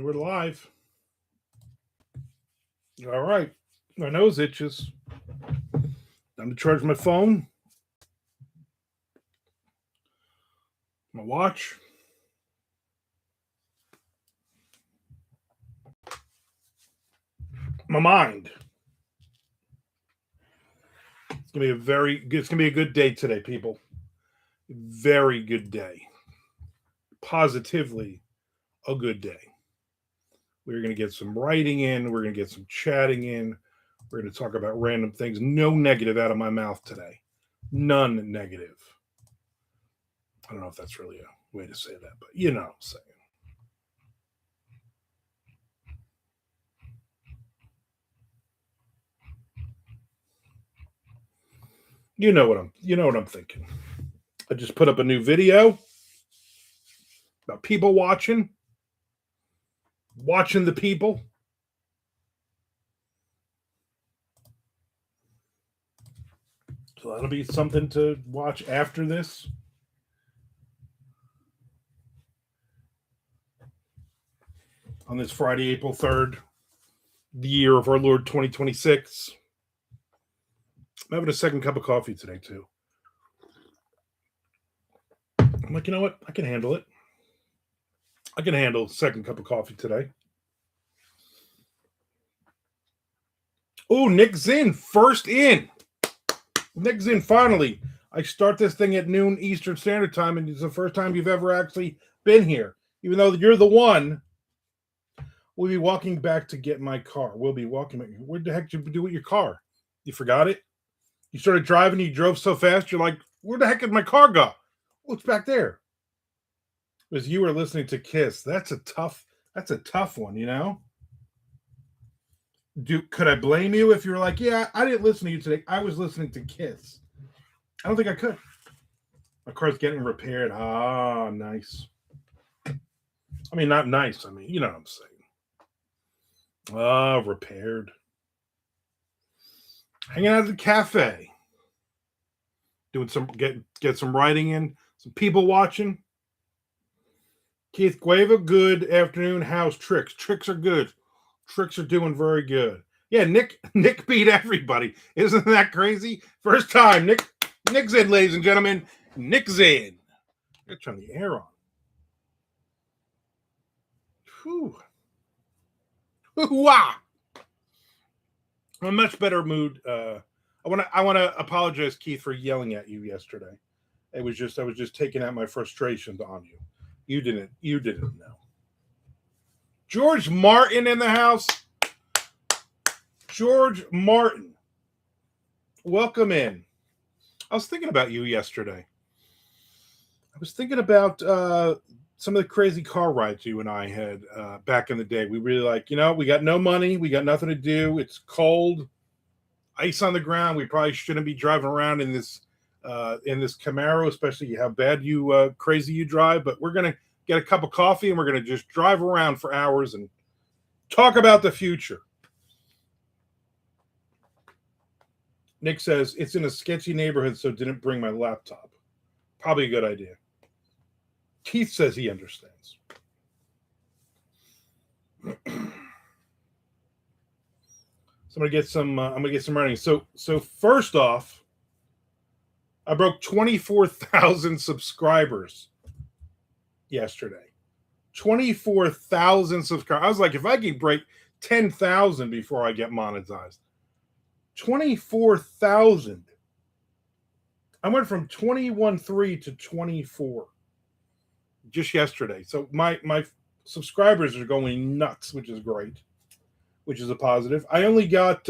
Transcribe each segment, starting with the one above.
we're live. All right. My nose itches. Time to charge my phone, my watch. My mind. It's gonna be a good day today, people. Very good day. Positively a good day. We're gonna get some writing in, we're gonna get some chatting in, we're gonna talk about random things. No negative out of my mouth today. None negative. I don't know if that's really a way to say that, but you know what I'm saying. You know what I'm thinking. I just put up a new video about people watching the people. So that'll be something to watch after this. On this Friday, April 3rd, the year of our Lord 2026. I'm having a second cup of coffee today, too. I'm like, you know what? I can handle it. I can handle a second cup of coffee today. Oh, Nick's in. First in. Nick's in finally. I start this thing at noon Eastern Standard Time, and it's the first time you've ever actually been here. Even though you're the one, we'll be walking back to get my car. We'll be walking. What the heck did you do with your car? You forgot it? You started driving, you drove so fast, you're like, where the heck did my car go? Oh, it's back there. Because you were listening to Kiss. That's a tough one, you know? Could I blame you if you were like, yeah, I didn't listen to you today. I was listening to Kiss. I don't think I could. My car's getting repaired. Ah, nice. I mean, not nice. I mean, you know what I'm saying. Ah, repaired. Hanging out at the cafe. Doing get some writing in. Some people watching. Keith Gueva, good afternoon. How's Tricks? Tricks are good. Tricks are doing very good. Yeah, Nick beat everybody. Isn't that crazy? First time. Nick's in, ladies and gentlemen. Nick's in. Gotta turn the air on. Whew. Wow. I'm in a much better mood. I want to apologize, Keith, for yelling at you yesterday. I was just taking out my frustrations on you. You didn't know. George Martin in the house. George Martin. Welcome in. I was thinking about you yesterday. I was thinking about some of the crazy car rides you and I had back in the day. We really we got no money. We got nothing to do. It's cold. Ice on the ground. We probably shouldn't be driving around in this Camaro, especially how bad crazy you drive. But we're going to get a cup of coffee and we're going to just drive around for hours and talk about the future. Nick says, it's in a sketchy neighborhood, so didn't bring my laptop. Probably a good idea. Keith says he understands. So I'm gonna get some writing. So first off, I broke 24,000 subscribers yesterday. 24,000 subscribers. I was like, if I could break 10,000 before I get monetized. 24,000. I went from 21.3 to 24 just yesterday. So my subscribers are going nuts, which is great, which is a positive. I only got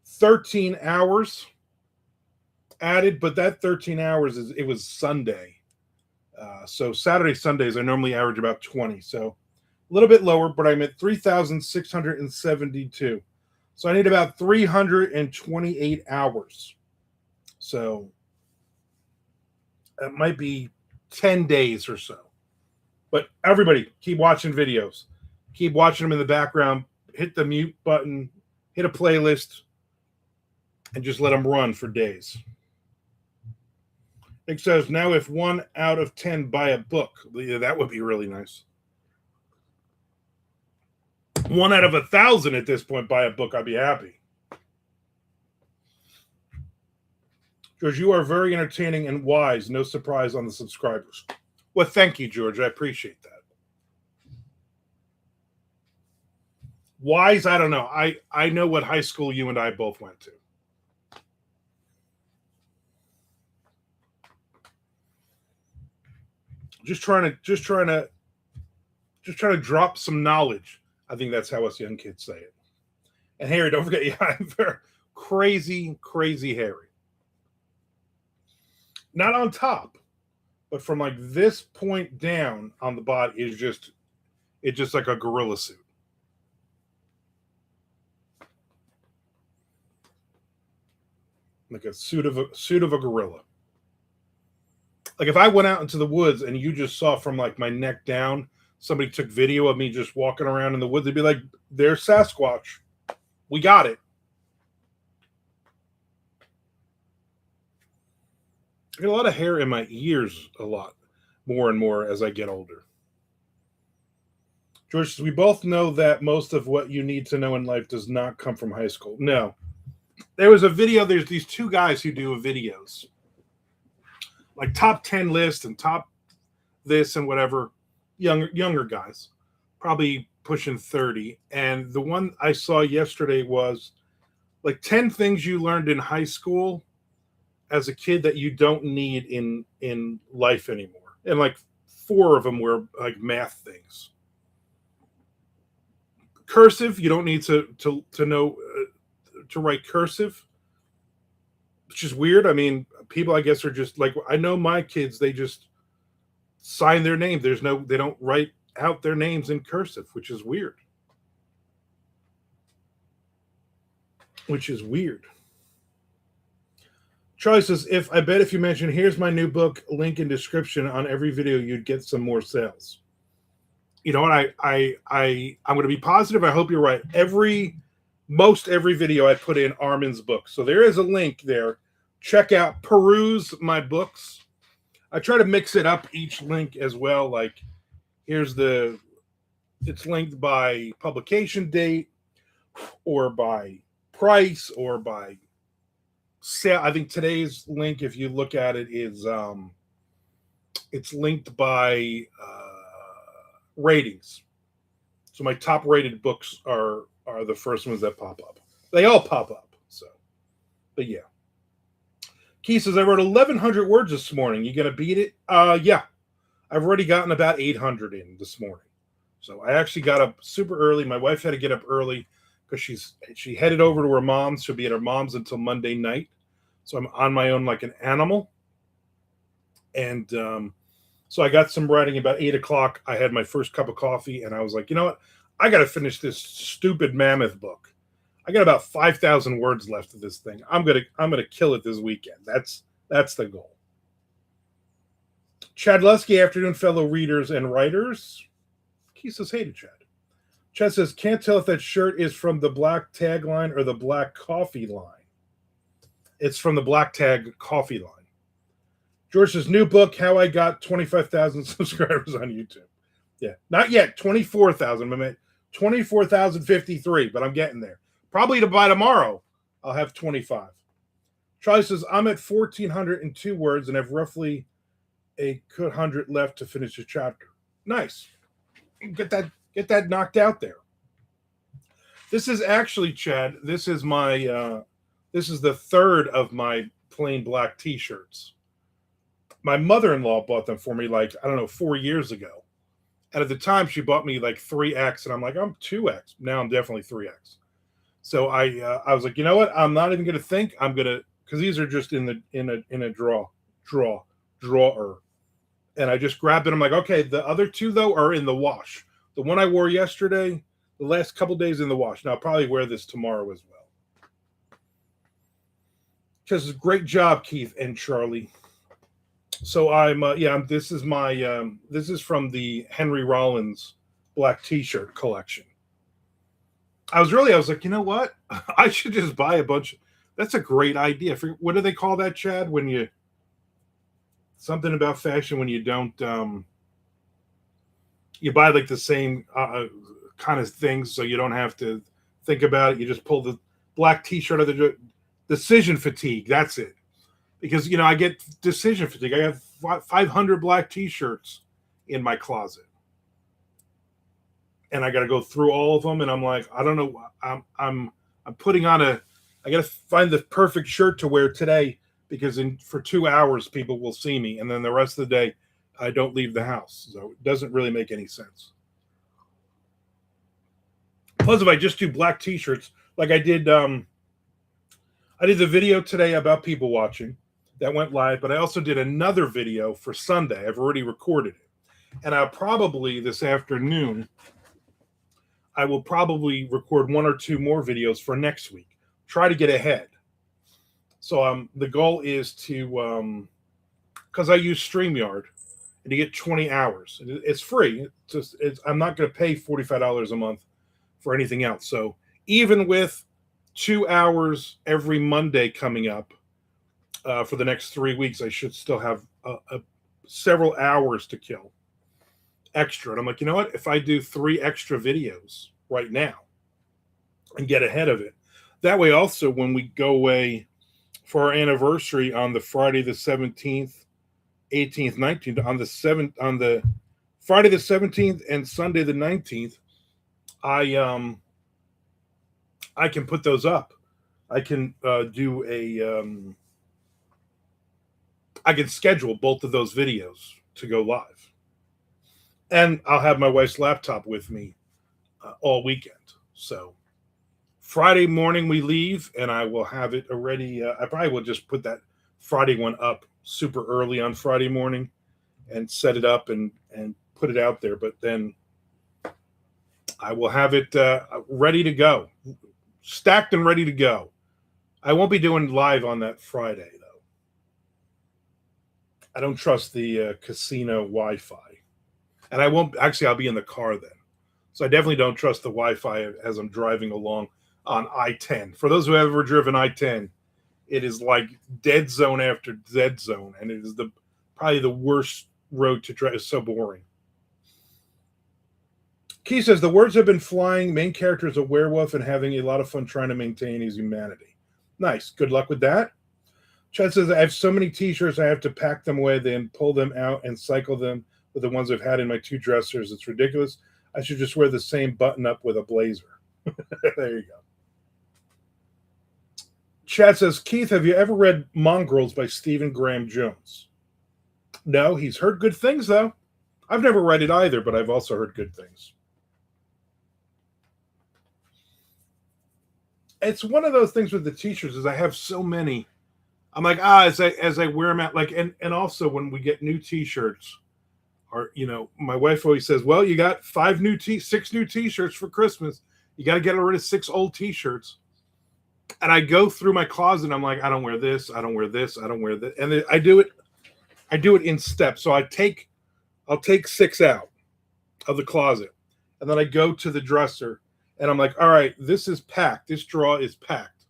13 hours added, but that 13 hours it was Sunday. So Saturday, Sundays, I normally average about 20. So a little bit lower, but I'm at 3,672. So I need about 328 hours. So it might be 10 days or so. But everybody, keep watching videos. Keep watching them in the background. Hit the mute button. Hit a playlist. And just let them run for days. Nick says, now, if 1 out of 10 buy a book, that would be really nice. 1 out of 1,000 at this point buy a book, I'd be happy. George, you are very entertaining and wise. No surprise on the subscribers. Well, thank you, George. I appreciate that. Wise, I don't know. I know what high school you and I both went to. Just trying to drop some knowledge. I think that's how us young kids say it. And Harry, don't forget, yeah, I'm very crazy, crazy Harry. Not on top, but from like this point down on the body is just like a gorilla suit. Like a suit of a gorilla. Like if I went out into the woods and you just saw from like my neck down, somebody took video of me just walking around in the woods, they'd be like, there's Sasquatch. We got it. I get a lot of hair in my ears a lot, more and more as I get older. George, we both know that most of what you need to know in life does not come from high school. No. There was a video, there's these two guys who do videos. Like top 10 list and top this and whatever, younger guys, probably pushing 30. And the one I saw yesterday was like 10 things you learned in high school as a kid that you don't need in life anymore. And like 4 of them were like math things. Cursive, you don't need to know to write cursive, which is weird. I mean, people, I guess, are just like, I know my kids, they just sign their name. They don't write out their names in cursive, which is weird. Charlie says, I bet if you mention, here's my new book, link in description on every video, you'd get some more sales. You know what? I'm going to be positive. I hope you're right. Most every video I put in Armand's book. So there is a link there. Check out, peruse my books. I try to mix it up each link as well. Like it's linked by publication date or by price or by sale. I think today's link, if you look at it, is it's linked by ratings. So my top rated books are the first ones that pop up. They all pop up. So, but yeah. Key says, I wrote 1,100 words this morning. You going to beat it? Yeah. I've already gotten about 800 in this morning. So I actually got up super early. My wife had to get up early because she headed over to her mom's. She'll be at her mom's until Monday night. So I'm on my own like an animal. And so I got some writing about 8 o'clock. I had my first cup of coffee, and I was like, you know what? I got to finish this stupid mammoth book. I got about 5,000 words left of this thing. I'm gonna kill it this weekend. That's the goal. Chad Lusky, afternoon, fellow readers and writers. He says, hey to Chad. Chad says, can't tell if that shirt is from the Black Tag line or the Black Coffee line. It's from the Black Tag Coffee line. George's new book, How I Got 25,000 Subscribers on YouTube. Yeah, not yet. 24,000. I'm at 24,053, but I'm getting there. Probably by tomorrow, I'll have 25. Charlie says, I'm at 1,402 words and have roughly a good 100 left to finish a chapter. Nice. Get that knocked out there. This is actually, Chad, this is the third of my plain black t-shirts. My mother-in-law bought them for me 4 years ago. And at the time, she bought me 3X, and I'm like, I'm 2X. Now I'm definitely 3X. So I was like, you know what? I'm not even going to think. I'm going to, because these are just in a drawer. And I just grabbed it. I'm like, okay, the other two, though, are in the wash. The one I wore yesterday, the last couple days in the wash. Now, I'll probably wear this tomorrow as well. Because great job, Keith and Charlie. So this is from the Henry Rollins black t-shirt collection. I was like, you know what? I should just buy a bunch. That's a great idea. What do they call that, Chad? When you, something about fashion when you don't, you buy the same kind of things, so you don't have to think about it. You just pull the black T-shirt of the decision fatigue. That's it. Because I get decision fatigue. I have 500 black T-shirts in my closet, and I got to go through all of them. And I'm like, I don't know. I'm putting on I got to find the perfect shirt to wear today because for 2 hours people will see me, and then the rest of the day I don't leave the house. So it doesn't really make any sense. Plus, if I just do black T-shirts, like I did the video today about people watching that went live, but I also did another video for Sunday. I've already recorded it, and I'll probably this afternoon I will probably record 1 or 2 more videos for next week. Try to get ahead. So the goal is to because I use StreamYard and you get 20 hours. It's free. I'm not going to pay $45 a month for anything else. So even with 2 hours every Monday coming up for the next 3 weeks, I should still have several hours to kill extra. And I'm like, you know what? If I do 3 extra videos right now and get ahead of it, that way also when we go away for our anniversary on the Friday the 17th, 18th, 19th, on the Friday the 17th and Sunday the 19th, I can put those up. I can I can schedule both of those videos to go live. And I'll have my wife's laptop with me all weekend. So Friday morning we leave, and I will have it already. I probably will just put that Friday one up super early on Friday morning and set it up and put it out there. But then I will have it ready to go, stacked and ready to go. I won't be doing live on that Friday, though. I don't trust the casino Wi-Fi. And I won't, actually, I'll be in the car then. So I definitely don't trust the Wi-Fi as I'm driving along on I-10. For those who have ever driven I-10, it is like dead zone after dead zone. And it is probably the worst road to drive. It's so boring. Key says, the words have been flying. Main character is a werewolf and having a lot of fun trying to maintain his humanity. Nice. Good luck with that. Chad says, I have so many T-shirts, I have to pack them away, then pull them out and cycle them with the ones I've had in my 2 dressers. It's ridiculous. I should just wear the same button-up with a blazer. There you go. Chad says, Keith, have you ever read Mongrels by Stephen Graham Jones? No, he's heard good things, though. I've never read it either, but I've also heard good things. It's one of those things with the T-shirts is I have so many. I'm like, as I wear them out, like, and also when we get new T-shirts, or my wife always says, well, you got 6 new T-shirts for Christmas. You got to get rid of 6 old T-shirts. And I go through my closet and I'm like, I don't wear this, I don't wear this, I don't wear that. And I do it in steps. So I'll take 6 out of the closet, and then I go to the dresser and I'm like, all right, this is packed. This drawer is packed.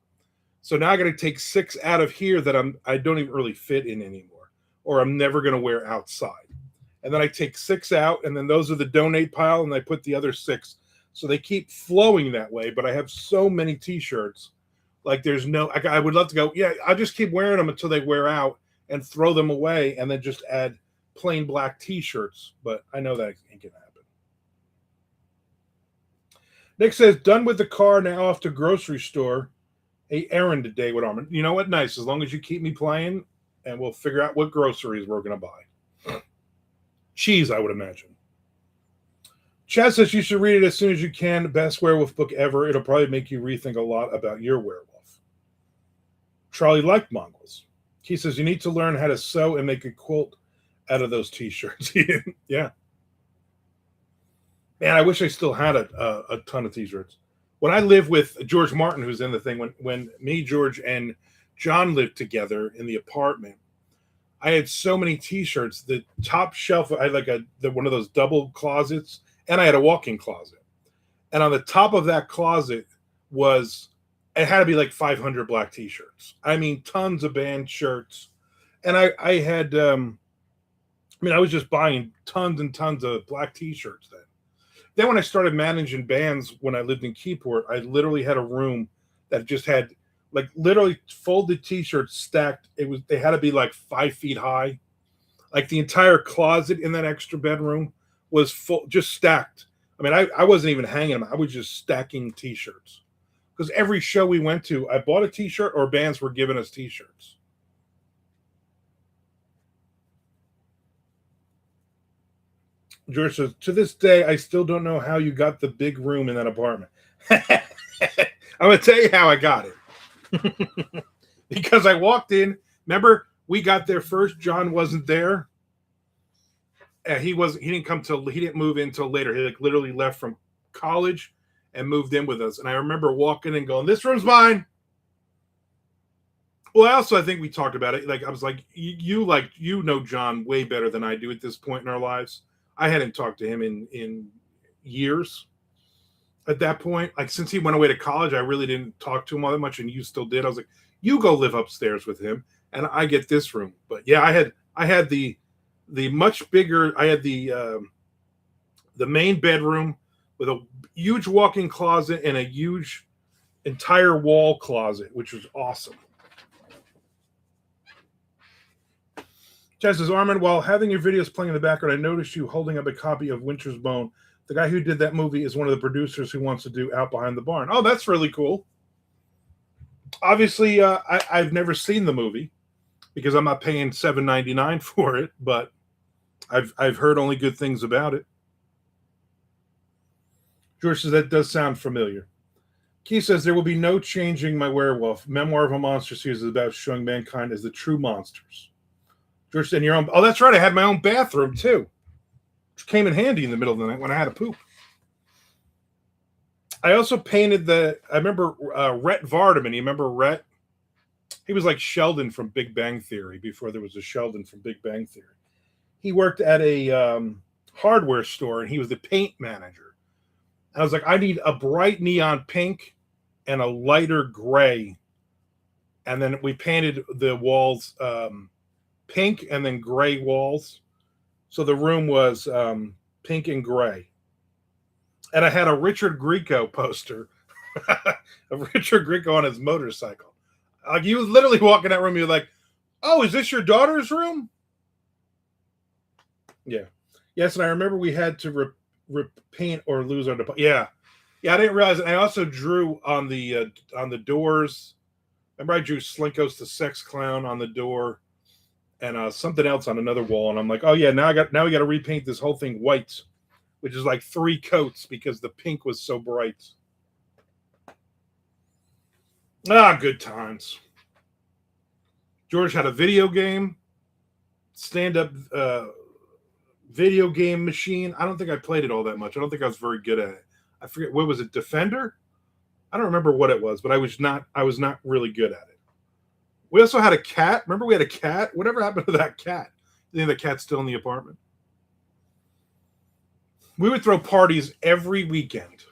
So now I got to take 6 out of here that I don't even really fit in anymore, or I'm never going to wear outside. And then I take 6 out, and then those are the donate pile, and I put the other 6. So they keep flowing that way. But I have so many T-shirts. Like I would love to go, yeah, I'll just keep wearing them until they wear out and throw them away and then just add plain black T-shirts. But I know that ain't going to happen. Nick says, done with the car, now off to grocery store. A errand today with Armand. You know what? Nice. As long as you keep me playing, and we'll figure out what groceries we're going to buy. Cheese, I would imagine. Chad says you should read it as soon as you can. Best werewolf book ever. It'll probably make you rethink a lot about your werewolf. Charlie liked Mongrels. He says you need to learn how to sew and make a quilt out of those T-shirts. Yeah. Man, I wish I still had a ton of T-shirts. When I lived with George Martin, who's in the thing, when me, George, and John lived together in the apartment, I had so many T-shirts. The top shelf, I had like one of those double closets, and I had a walk-in closet. And on the top of that closet it had to be like 500 black T-shirts. I mean, tons of band shirts. And I had, I was just buying tons and tons of black T-shirts then. Then when I started managing bands when I lived in Keyport, I literally had a room that just had like literally folded t-shirts stacked. They had to be like 5 feet high. Like the entire closet in that extra bedroom was full, just stacked. I mean, I wasn't even hanging them. I was just stacking t-shirts. Because every show we went to, I bought a t-shirt or bands were giving us t-shirts. George says, to this day, I still don't know how you got the big room in that apartment. I'm going to tell you how I got it. Because I walked in. Remember, we got there first. John wasn't there. He didn't move in till later. He like literally left from college and moved in with us. And I remember walking and going, this room's mine. Well, I think we talked about it. Like, I was like, you know John way better than I do at this point in our lives. I hadn't talked to him in years at that point. Like, since he went away to college, I really didn't talk to him all that much, and you still did. I was like, you go live upstairs with him, and I get this room. But yeah, I had the much bigger. I had the main bedroom with a huge walk-in closet and a huge entire wall closet, which was awesome. Chad says, Armand, while having your videos playing in the background, I noticed you holding up a copy of Winter's Bone. The guy who did that movie is one of the producers who wants to do Out Behind the Barn. Oh, that's really cool. Obviously, I've never seen the movie because I'm not paying $7.99 for it, but I've heard only good things about it. George says, that does sound familiar. Keith says, there will be no changing my werewolf. Memoir of a Monster series is about showing mankind as the true monsters. George said, oh, that's right. I had my own bathroom, too. Which came in handy in the middle of the night when I had to poop. I also painted I remember Rhett Vardaman. You remember Rhett? He was like Sheldon from Big Bang Theory before there was a Sheldon from Big Bang Theory. He worked at a hardware store, and he was the paint manager. I was like, I need a bright neon pink and a lighter gray. And then we painted the walls pink and then gray walls. So the room was pink and gray. And I had a Richard Grieco poster of Richard Grieco on his motorcycle. Like, you was literally walking that room, you're like, oh, is this your daughter's room? Yeah. Yes, and I remember we had to repaint or lose our deposit. Yeah. Yeah, I didn't realize it. I also drew on the doors. Remember, I drew Slinko's the Sex Clown on the door. And something else on another wall, and I'm like, oh yeah, now we got to repaint this whole thing white, which is like 3 coats because the pink was so bright. Good times. George had a video game, stand-up video game machine. I don't think I played it all that much. I don't think I was very good at it. I forget, what was it, Defender? I don't remember what it was, but I was not really good at it. We also had a cat. Remember we had a cat? Whatever happened to that cat? You think the cat's still in the apartment? We would throw parties every weekend.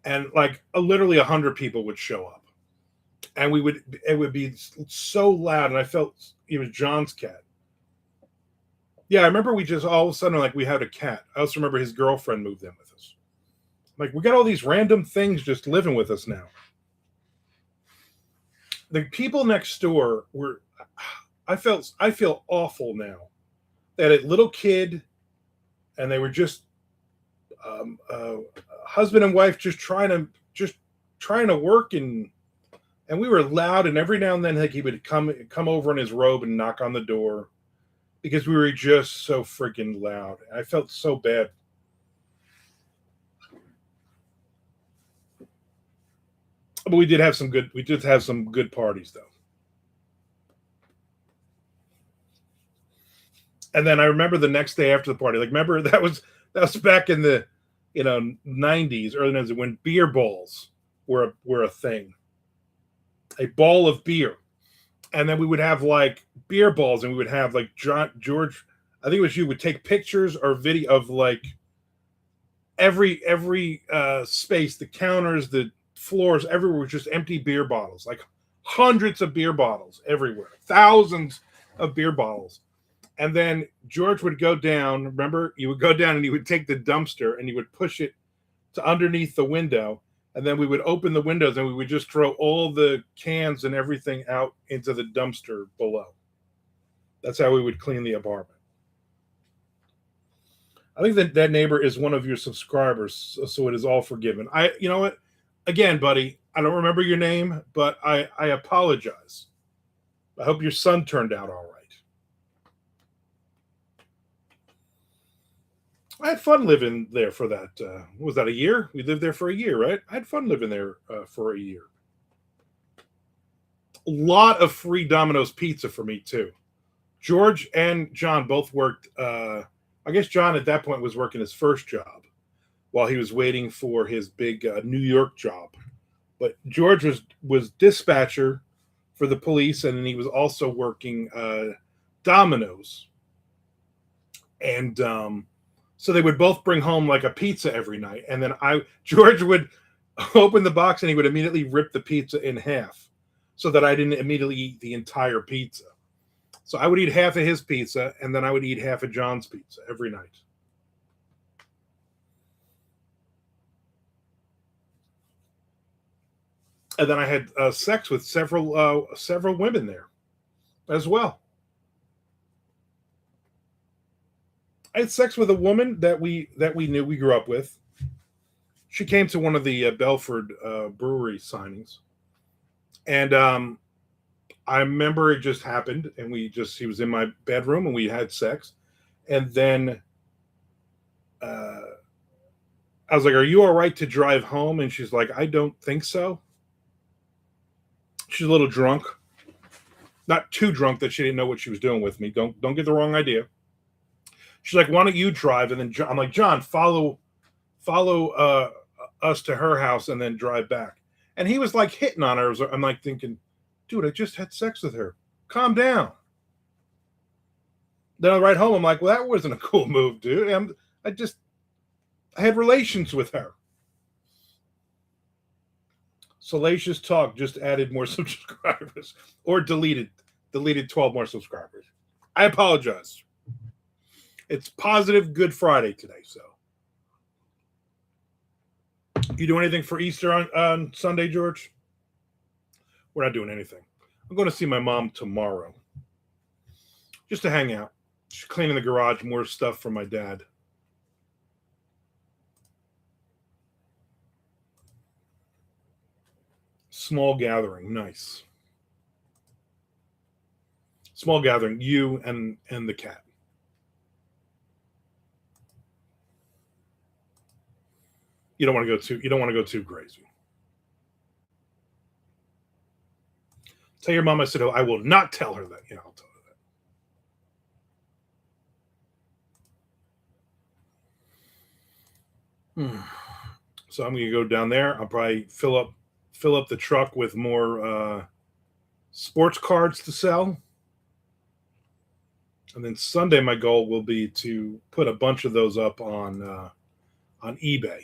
And like literally 100 people would show up. And it would be so loud. And I felt it was John's cat. Yeah, I remember we just all of a sudden, like, we had a cat. I also remember his girlfriend moved in with us. Like, we got all these random things just living with us now. The people next door were, I feel awful now. They had a little kid, and they were just husband and wife just trying to work, and we were loud. And every now and then, like, he would come over in his robe and knock on the door because we were just so freaking loud. I felt so bad. But we did have some good parties, though. And then I remember the next day after the party, like, remember that was back in the 90s, early 90s, when beer balls were a thing. A ball of beer. And then we would have like beer balls, and we would have like George, I think it was you, would take pictures or video of like every space, the counters, the floors, everywhere was just empty beer bottles, like hundreds of beer bottles everywhere, thousands of beer bottles. And then George would go down. Remember, you would go down and you would take the dumpster and you would push it to underneath the window. And then we would open the windows and we would just throw all the cans and everything out into the dumpster below. That's how we would clean the apartment. I think that that neighbor is one of your subscribers, so it is all forgiven. You know what? Again, buddy, I don't remember your name, but I apologize. I hope your son turned out all right. I had fun living there for that. What was that, a year? We lived there for a year, right? I had fun living there for a year. A lot of free Domino's pizza for me too. George and John both worked. I guess John at that point was working his first job while he was waiting for his big New York job. But George was dispatcher for the police, and then he was also working Domino's. And so they would both bring home like a pizza every night, and then George would open the box and he would immediately rip the pizza in half, so that I didn't immediately eat the entire pizza. So I would eat half of his pizza, and then I would eat half of John's pizza every night. And then I had sex with several women there as well. I had sex with a woman that we knew, we grew up with. She came to one of the Belford brewery signings, and I remember it just happened, and she was in my bedroom, and we had sex, and then uh, I was like, "Are you all right to drive home?" And she's like, "I don't think so." She's a little drunk, not too drunk that she didn't know what she was doing with me. Don't get the wrong idea. She's like, "Why don't you drive?" And then I'm like, "John, follow us to her house and then drive back." And he was like hitting on her. I'm like thinking, dude, I just had sex with her. Calm down. Then on the ride home, I'm like, well, that wasn't a cool move, dude. I had relations with her. Salacious talk just added more subscribers, or deleted 12 more subscribers. I apologize. It's positive Good Friday today, so. You do anything for Easter on Sunday, George? We're not doing anything. I'm going to see my mom tomorrow, just to hang out. She's cleaning the garage, more stuff for my dad. Small gathering, nice. Small gathering, you and the cat. You don't want to go too. You don't want to go too crazy. Tell your mom I said, oh, I will not tell her that. Yeah, I'll tell her that. So I'm going to go down there. I'll probably fill up the truck with more sports cards to sell. And then Sunday, my goal will be to put a bunch of those up on eBay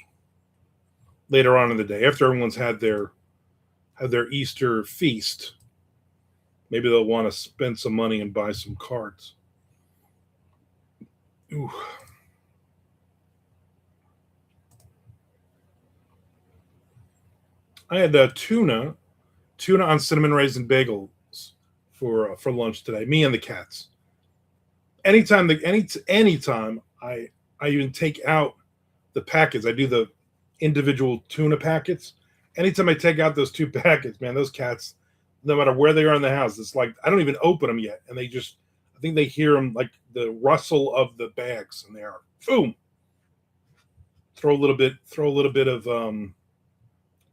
later on in the day, after everyone's had their Easter feast. Maybe they'll want to spend some money and buy some cards. Ooh. I had tuna on cinnamon raisin bagels for lunch today. Me and the cats. Anytime I even take out the packets, I do the individual tuna packets. Anytime I take out those two packets, man, those cats, no matter where they are in the house, it's like I don't even open them yet, and I think they hear them like the rustle of the bags, and they are boom. Throw a little bit of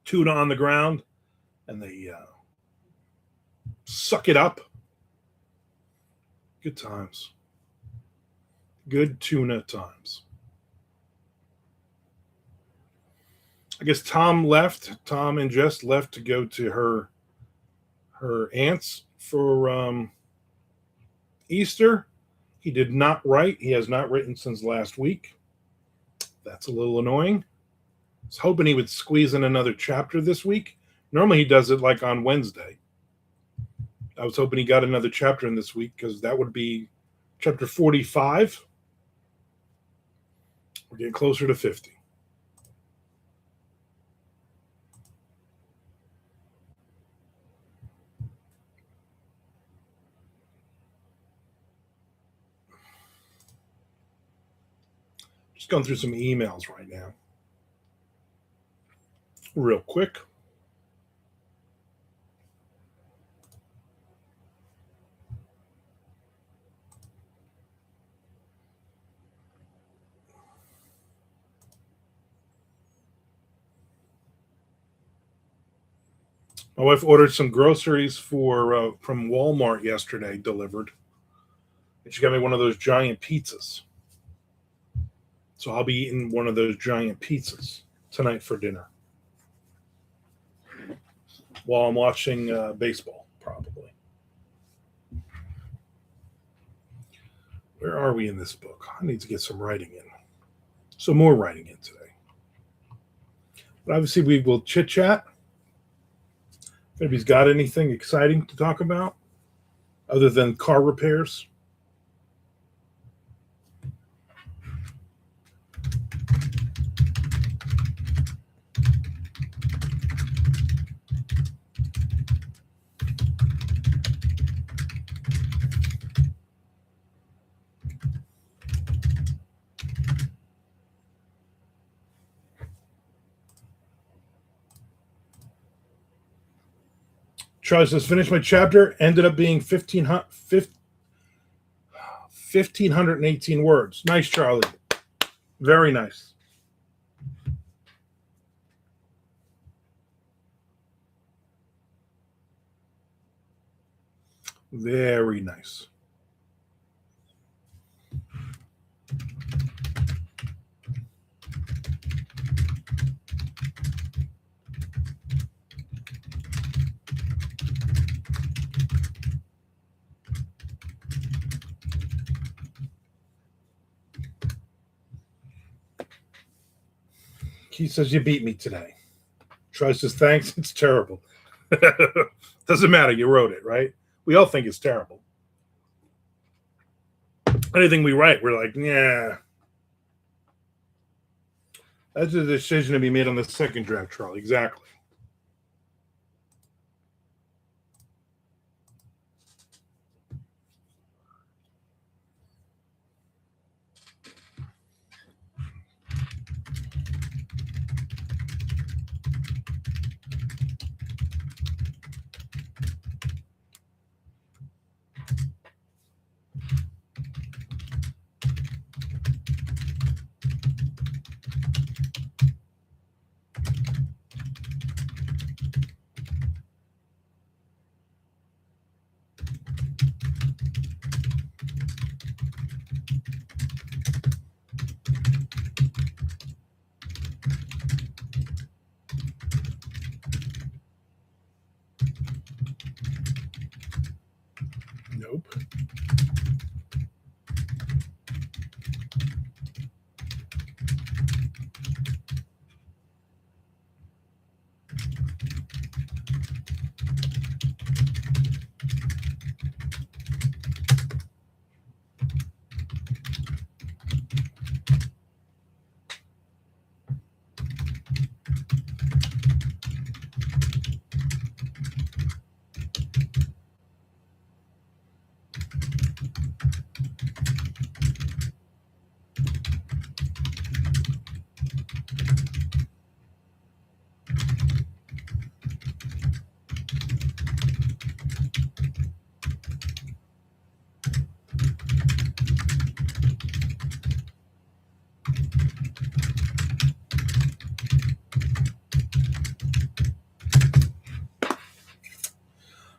tuna on the ground, and they suck it up. Good times. Good tuna times. I guess Tom and Jess left to go to her aunt's for Easter. He did not write. He has not written since last week. That's a little annoying. I was hoping he would squeeze in another chapter this week. Normally he does it like on Wednesday. I was hoping he got another chapter in this week because that would be Chapter 45. We're getting closer to 50. Just going through some emails right now. Real quick. My wife ordered some groceries from Walmart yesterday, delivered, and she got me one of those giant pizzas. So I'll be eating one of those giant pizzas tonight for dinner while I'm watching baseball, probably. Where are we in this book? I need to get some writing in. Some more writing in today. But obviously, we will chit chat. If anybody's got anything exciting to talk about other than car repairs. Charlie says, finish my chapter. Ended up being 1,518 words. Nice, Charlie. Very nice. Very nice. He says, you beat me today. Charlie says, thanks. It's terrible. Doesn't matter. You wrote it, right? We all think it's terrible. Anything we write, we're like, yeah. That's a decision to be made on the second draft, Charlie. Exactly. Nope.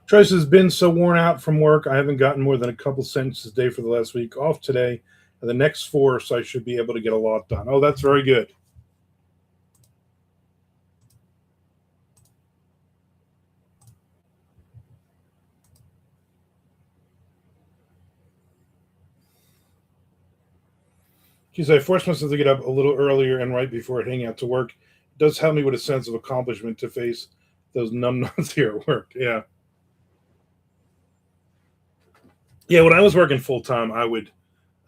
Trace has been so worn out from work. I haven't gotten more than a couple sentences a day for the last week. Off today, and the next 4, so I should be able to get a lot done. Oh, that's very good. She said, I forced myself to get up a little earlier and right before heading out to work. It does help me with a sense of accomplishment to face those numb nuts here at work. Yeah. Yeah, when I was working full time, I would,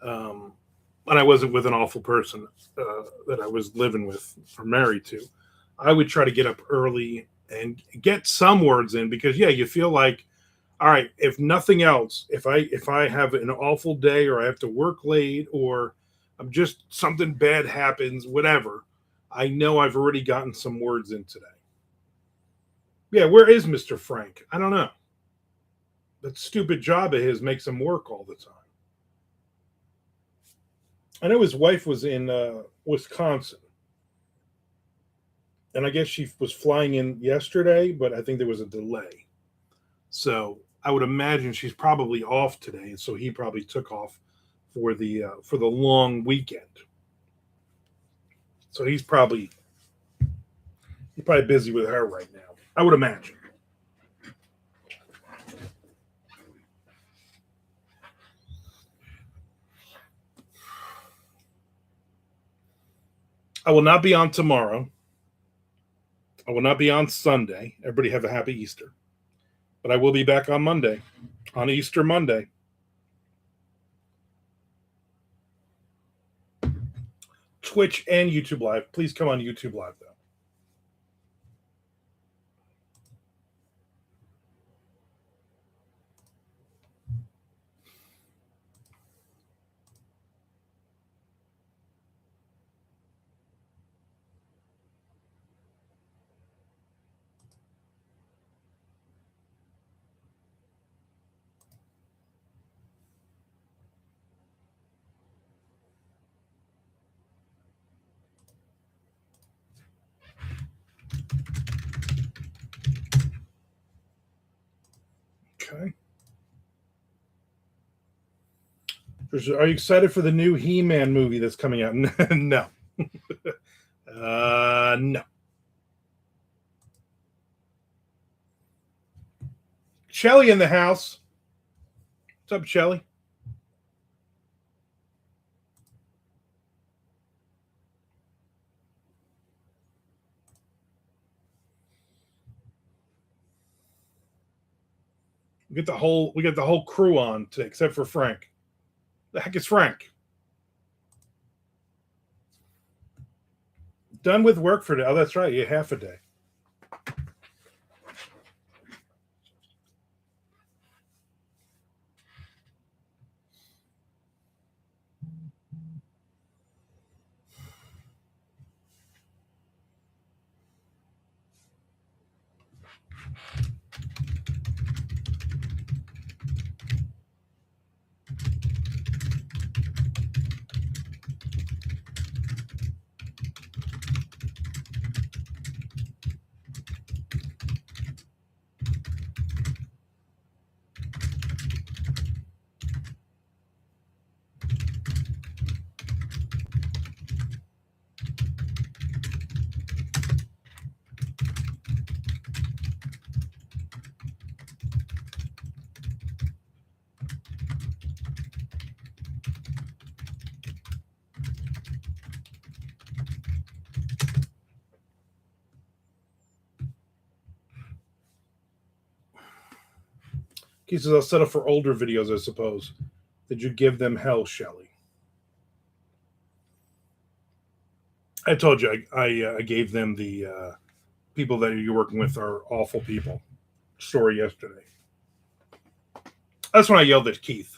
um, when I wasn't with an awful person that I was living with or married to, I would try to get up early and get some words in because yeah, you feel like, all right, if nothing else, if I have an awful day or I have to work late or I'm just something bad happens, whatever, I know I've already gotten some words in today. Yeah, where is Mr. Frank? I don't know. That stupid job of his makes him work all the time. I know his wife was in Wisconsin, and I guess she was flying in yesterday, but I think there was a delay. So I would imagine she's probably off today, and so he probably took off for the long weekend. So he's probably busy with her right now. I would imagine. I will not be on tomorrow. I will not be on Sunday. Everybody have a happy Easter. But I will be back on Monday, on Easter Monday. Twitch and YouTube Live. Please come on YouTube Live though. Okay. Are you excited for the new He-Man movie that's coming out? No. No. Shelly in the house. What's up, Shelly? We got the whole crew on except for Frank. The heck is Frank? Done with work for today. Oh, that's right. Yeah, half a day. He says I'll settle for older videos, I suppose. Did you give them hell, Shelly? I told you I gave them the people that you're working with are awful people story yesterday. That's when I yelled at Keith.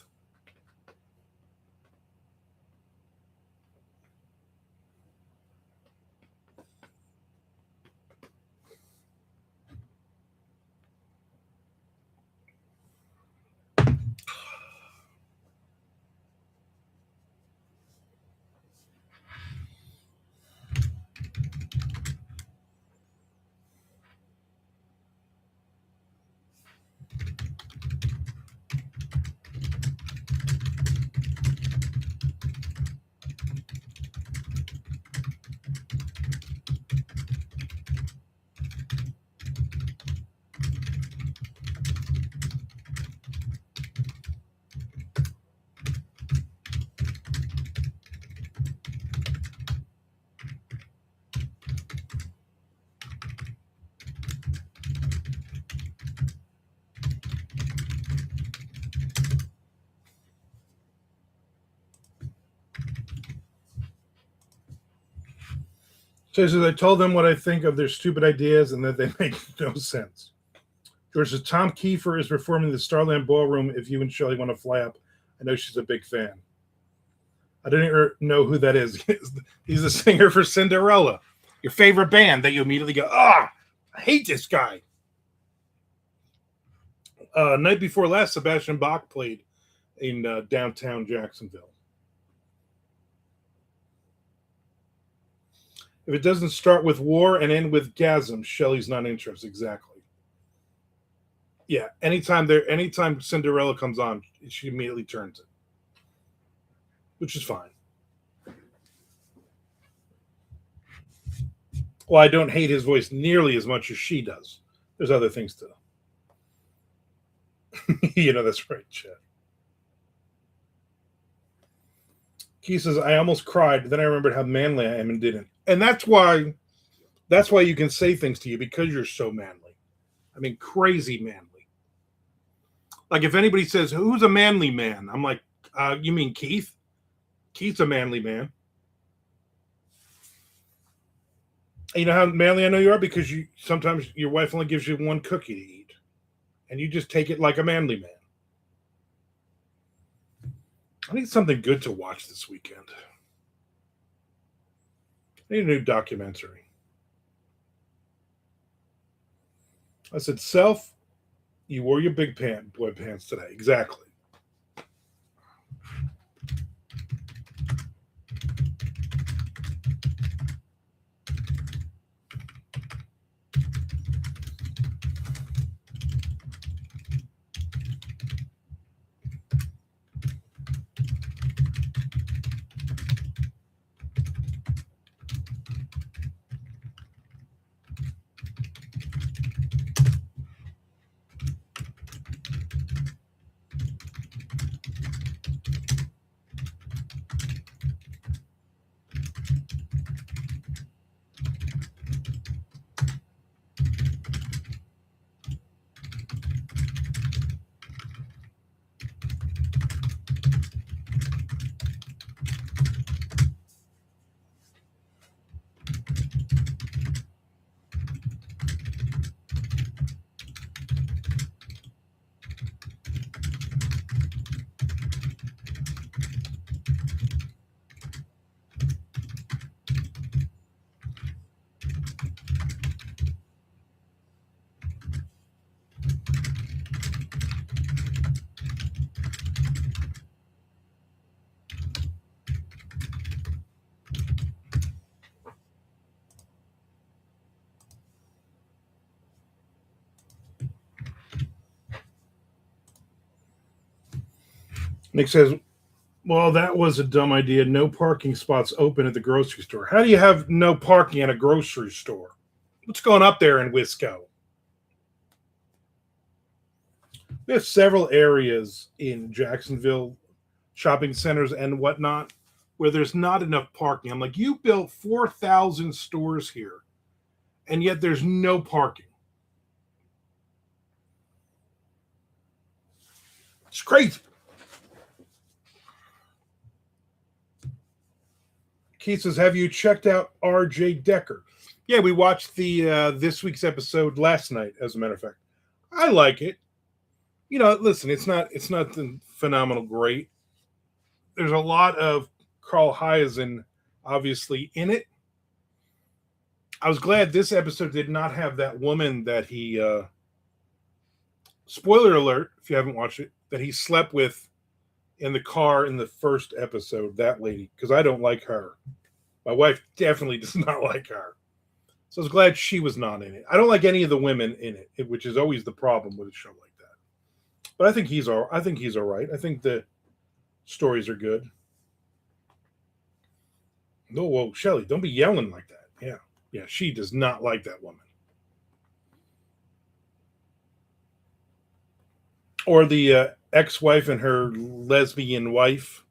So he says, I told them what I think of their stupid ideas and that they make no sense. George says, Tom Kiefer is performing the Starland Ballroom if you and Shelley want to fly up. I know she's a big fan. I didn't know who that is. He's the singer for Cinderella, your favorite band that you immediately go, I hate this guy. Night before last, Sebastian Bach played in downtown Jacksonville. If it doesn't start with war and end with gasm, Shelley's not interested. Exactly. Yeah, anytime Cinderella comes on, she immediately turns it, which is fine. Well, I don't hate his voice nearly as much as she does. There's other things to. That's right, Chad. He says, I almost cried. Then I remembered how manly I am and didn't. And that's why you can say things to you, because you're so manly. I mean, crazy manly. Like if anybody says, who's a manly man? I'm like, you mean Keith? Keith's a manly man. You know how manly I know you are? Because sometimes your wife only gives you one cookie to eat. And you just take it like a manly man. I need something good to watch this weekend. I need a new documentary. I said, Self, you wore your big boy pants today. Exactly. Nick says, well, that was a dumb idea. No parking spots open at the grocery store. How do you have no parking at a grocery store? What's going up there in Wisco? We have several areas in Jacksonville, shopping centers and whatnot, where there's not enough parking. I'm like, you built 4,000 stores here, and yet there's no parking. It's crazy. Keith says, have you checked out R.J. Decker? Yeah, we watched the this week's episode last night, as a matter of fact. I like it. Listen, it's not the phenomenal great. There's a lot of Carl Hyacin obviously in it. I was glad this episode did not have that woman that he spoiler alert if you haven't watched it, that he slept with in the car in the first episode, that lady, because I don't like her. My wife definitely does not like her. So I was glad she was not in it. I don't like any of the women in it, which is always the problem with a show like that. But I think he's all right. I think the stories are good. No, whoa, Shelley, don't be yelling like that. Yeah. Yeah, she does not like that woman. Or the ex-wife and her lesbian wife.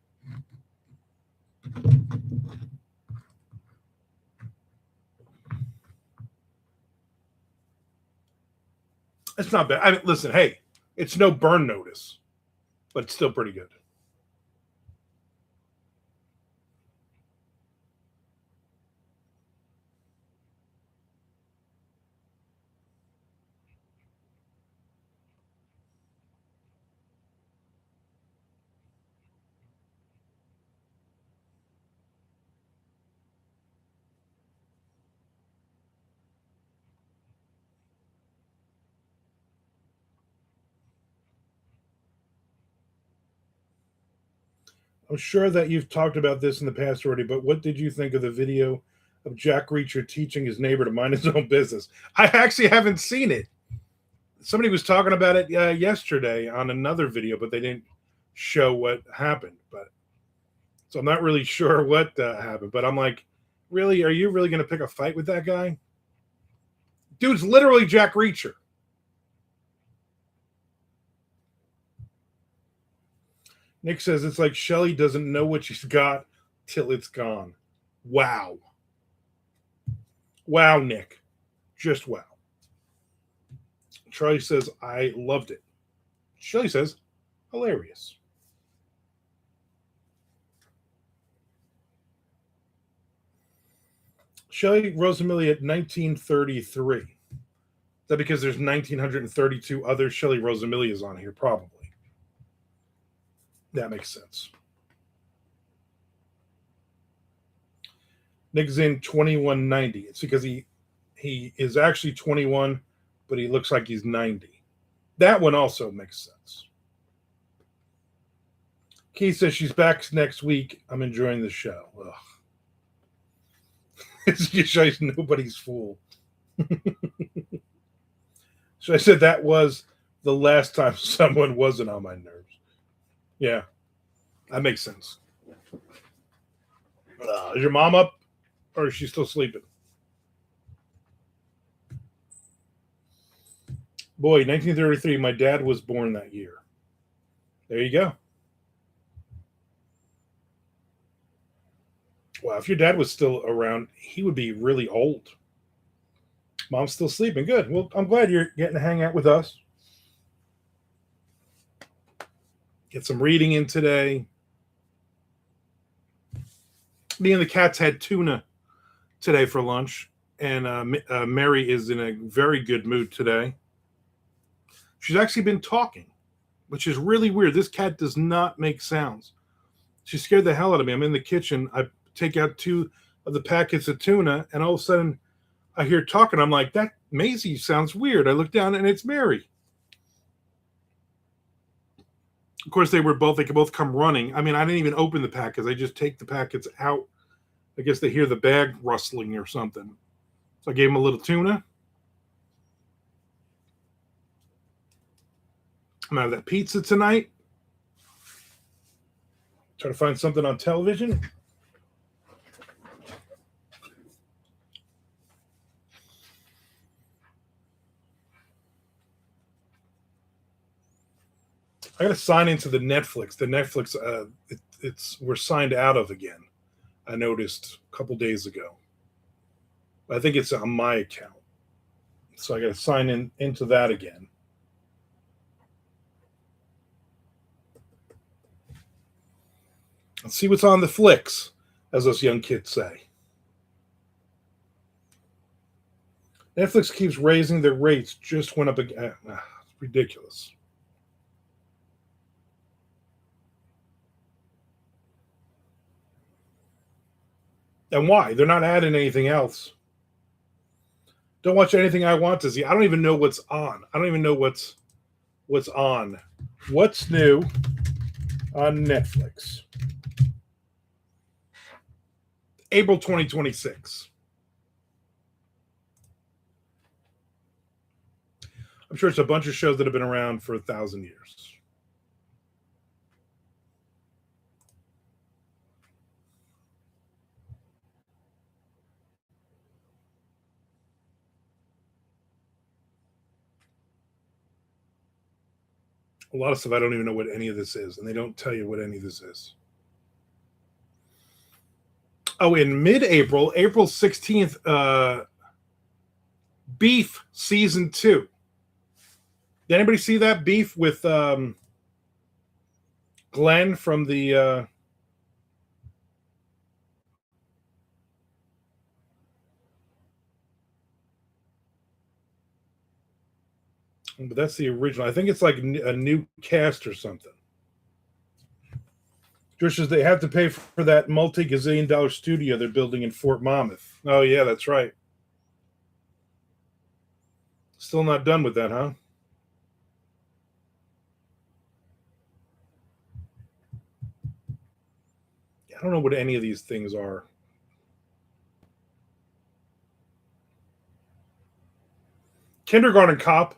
It's not bad. I mean, listen, hey, it's no Burn Notice, but it's still pretty good. I'm sure that you've talked about this in the past already, but what did you think of the video of Jack Reacher teaching his neighbor to mind his own business? I actually haven't seen it. Somebody was talking about it yesterday on another video, but they didn't show what happened. But so I'm not really sure what happened. But I'm like, really, are you really going to pick a fight with that guy? Dude's literally Jack Reacher. Nick says it's like Shelly doesn't know what she's got till it's gone. Wow. Wow, Nick. Just wow. Charlie says, I loved it. Shelly says, hilarious. Shelly Rosamilia at 1933. Is that because there's 1932 other Shelly Rosamilias on here? Probably. That makes sense. Nick's in 2190. It's because he is actually 21, but he looks like he's 90. That one also makes sense. Keith says she's back next week. I'm enjoying the show. Ugh. It's just shows nobody's fool. So I said that was the last time someone wasn't on my nerves. Yeah, that makes sense. Is your mom up, or is she still sleeping? Boy, 1933, my dad was born that year. There you go. Wow, if your dad was still around, he would be really old. Mom's still sleeping. Good. Well, I'm glad you're getting to hang out with us. Get some reading in today. Me and the cats had tuna today for lunch, and Mary is in a very good mood today. She's actually been talking, which is really weird. This cat does not make sounds. She scared the hell out of me. I'm in the kitchen. I take out 2 of the packets of tuna, and all of a sudden I hear talking. I'm like, that Maisie sounds weird. I look down, and it's Mary. Of course, they could both come running. I mean, I didn't even open the packets. I just take the packets out. I guess they hear the bag rustling or something. So I gave them a little tuna. I'm gonna have that pizza tonight. Try to find something on television. I got to sign into the Netflix. The Netflix, we're signed out of again. I noticed a couple days ago. I think it's on my account, so I got to sign into that again. Let's see what's on the flicks, as us young kids say. Netflix keeps raising their rates. Just went up again. It's ridiculous. And why? They're not adding anything else. Don't watch anything I want to see. I don't even know what's on. I don't even know what's on. What's new on Netflix? April 2026. I'm sure it's a bunch of shows that have been around for 1,000 years. A lot of stuff I don't even know what any of this is, and they don't tell you what any of this is. Oh, in mid-April, April 16th, Beef season 2. Did anybody see that Beef with Glenn from the but that's the original. I think it's like a new cast or something. Trish says they have to pay for that multi-gazillion dollar studio they're building in Fort Monmouth. Oh yeah, that's right. Still not done with that, huh? I don't know what any of these things are. Kindergarten Cop.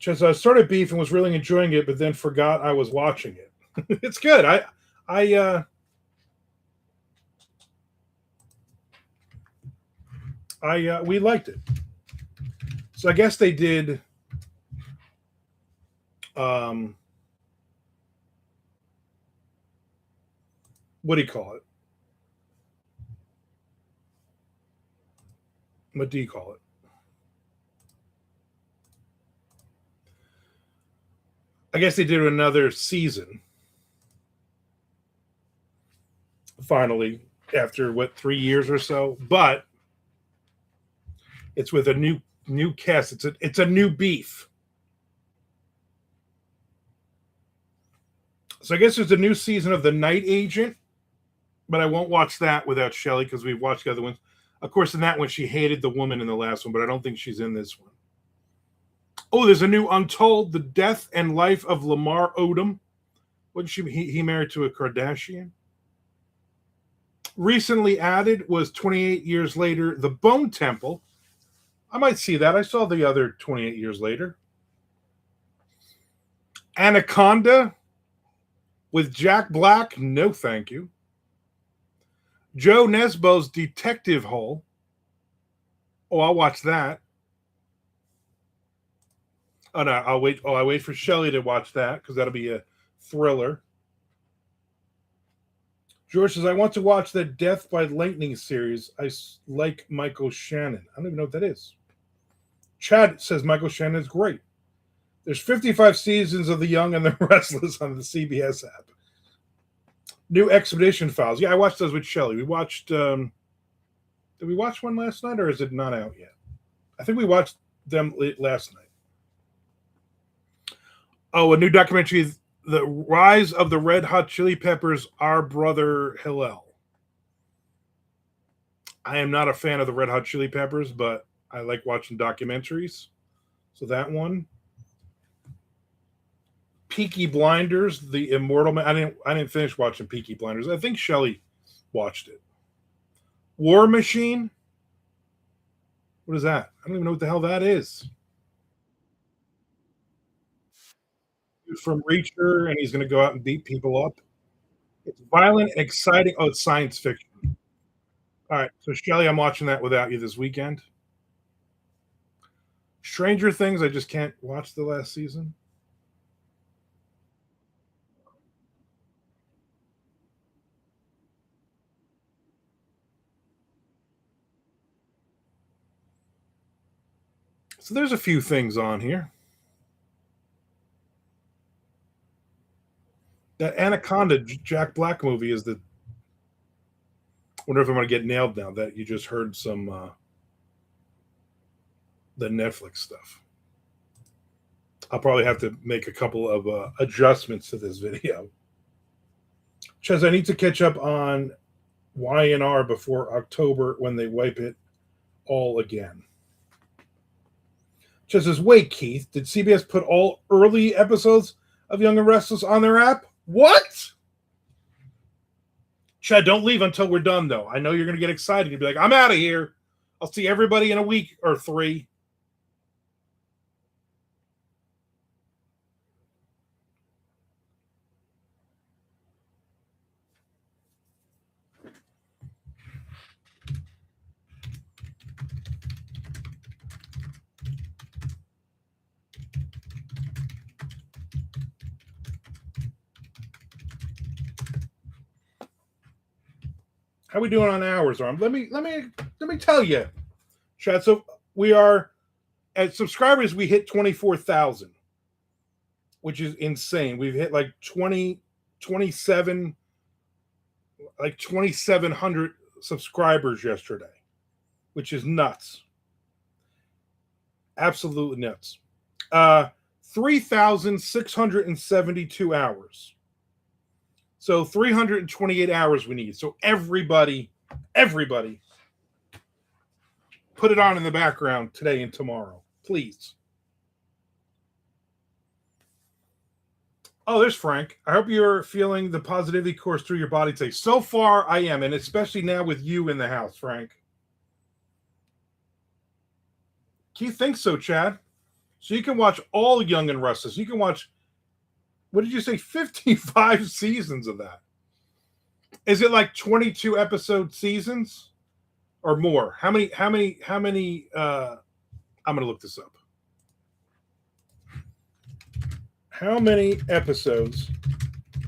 Just I started Beef and was really enjoying it, but then forgot I was watching it. It's good. I we liked it. So I guess they did. Um, what do you call it? What do you call it? I guess they did another season. Finally, after what 3 years or so, but it's with a new cast. It's a new Beef. So I guess there's a new season of The Night Agent, but I won't watch that without Shelley because we've watched the other ones. Of course, in that one, she hated the woman in the last one, but I don't think she's in this one. Oh, there's a new Untold: The Death and Life of Lamar Odom. Wasn't he married to a Kardashian? Recently added was 28 years later, The Bone Temple. I might see that. I saw the other 28 years later. Anaconda with Jack Black. No, thank you. Joe Nesbo's Detective Hole. Oh, I'll watch that. Oh no, I'll wait. Oh, I wait for Shelley to watch that because that'll be a thriller. George says, I want to watch the Death by Lightning series. I like Michael Shannon. I don't even know what that is. Chad says Michael Shannon is great. There's 55 seasons of The Young and the Restless on the CBS app. New Expedition Files. Yeah, I watched those with Shelley. We watched. Did we watch one last night, or is it not out yet? I think we watched them last night. Oh, a new documentary, The Rise of the Red Hot Chili Peppers, Our Brother Hillel. I am not a fan of the Red Hot Chili Peppers, but I like watching documentaries. So that one. Peaky Blinders, The Immortal Man. I didn't finish watching Peaky Blinders. I think Shelley watched it. War Machine. What is that? I don't even know what the hell that is. He's from Reacher, and he's going to go out and beat people up. It's violent and exciting. Oh, it's science fiction. All right, so Shelley, I'm watching that without you this weekend. Stranger Things, I just can't watch the last season. So there's a few things on here. That Anaconda Jack Black movie is the. Wonder if I'm going to get nailed now that you just heard some the Netflix stuff. I'll probably have to make a couple of adjustments to this video. Ches, I need to catch up on Y&R before October when they wipe it all again. Ches says, wait, Keith, did CBS put all early episodes of Young and Restless on their app? What? Chad, don't leave until we're done, though. I know you're going to get excited. You'll be like, I'm out of here. I'll see everybody in a week or 3. How we doing on hours, Arm? Let me tell you, Chad. So we are at subscribers. We hit 24,000, which is insane. We've hit like 27, like 2,700 subscribers yesterday, which is nuts. Absolutely nuts. 3,672 hours. So 328 hours we need. So everybody, put it on in the background today and tomorrow. Please. Oh, there's Frank. I hope you're feeling the positivity course through your body today. So far, I am, and especially now with you in the house, Frank. Keith thinks so, Chad. So you can watch all Young and Restless. You can watch, what did you say, 55 seasons of that. Is it like 22 episode seasons or more? How many I'm going to look this up. How many episodes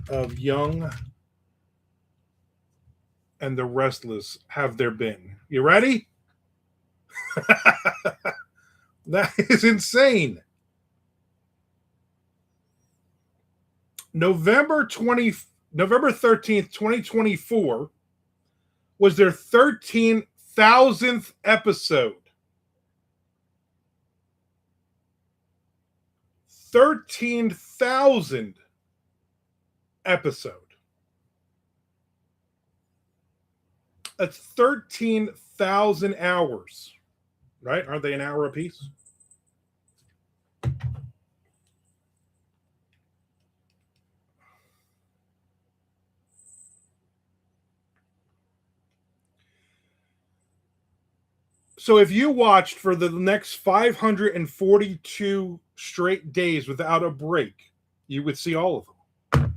of Young and the Restless have there been? You ready? That is insane. November 13th, 2024 was their 13,000th episode. 13,000 episode. That's 13,000 hours. Right? Aren't they an hour apiece? So if you watched for the next 542 straight days without a break, you would see all of them.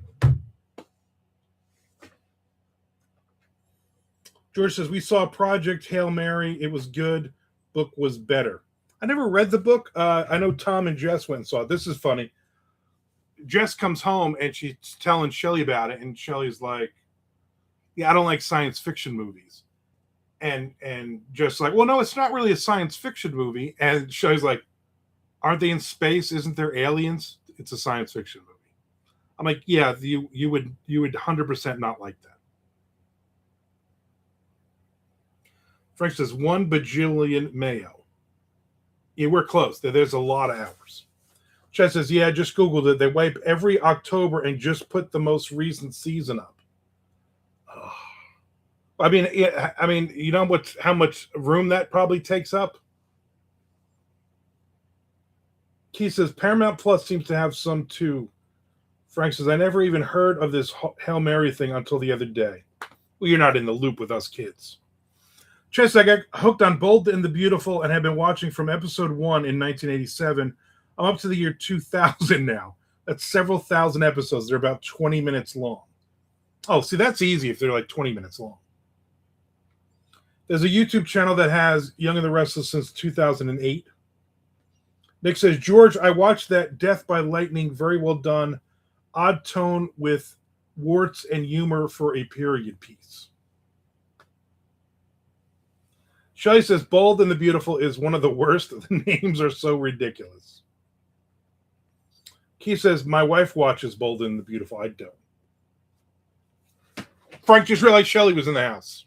George says, we saw Project Hail Mary. It was good. Book was better. I never read the book. I know Tom and Jess went and saw it. This is funny. Jess comes home and she's telling Shelly about it. And Shelly's like, yeah, I don't like science fiction movies. And just like, well, no, it's not really a science fiction movie. And Shelly's like, aren't they in space? Isn't there aliens? It's a science fiction movie. I'm like, yeah, you would 100% not like that. Frank says 1 bajillion mayo. Yeah, we're close. There's a lot of hours. Chad says, yeah, I just Googled it. They wipe every October and just put the most recent season up. Oh. I mean, you know how much room that probably takes up? Keith says, Paramount Plus seems to have some too. Frank says, I never even heard of this Hail Mary thing until the other day. Well, you're not in the loop with us kids. Chess, I got hooked on Bold and the Beautiful and have been watching from episode 1 in 1987. I'm up to the year 2000 now. That's several thousand episodes. They're about 20 minutes long. Oh, see, that's easy if they're like 20 minutes long. There's a YouTube channel that has Young and the Restless since 2008. Nick says, George, I watched that Death by Lightning. Very well done. Odd tone with warts and humor for a period piece. Shelley says, Bold and the Beautiful is one of the worst. The names are so ridiculous. Keith says, my wife watches Bold and the Beautiful. I don't. Frank just realized Shelley was in the house.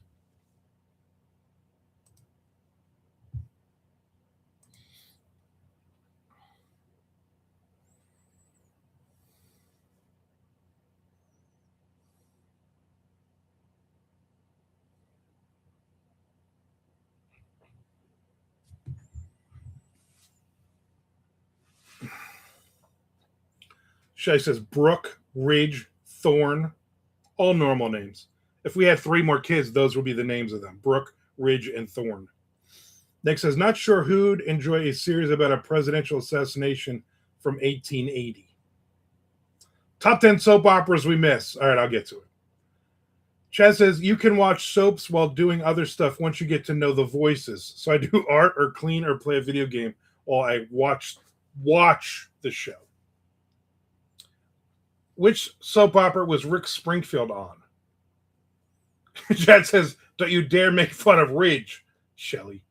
Shelley says, Brooke, Ridge, Thorn, all normal names. If we had 3 more kids, those would be the names of them. Brooke, Ridge, and Thorn. Nick says, not sure who'd enjoy a series about a presidential assassination from 1880. Top 10 soap operas we miss. All right, I'll get to it. Chaz says, you can watch soaps while doing other stuff once you get to know the voices. So I do art or clean or play a video game while I watch the show. Which soap opera was Rick Springfield on? Chad says, don't you dare make fun of Ridge, Shelley.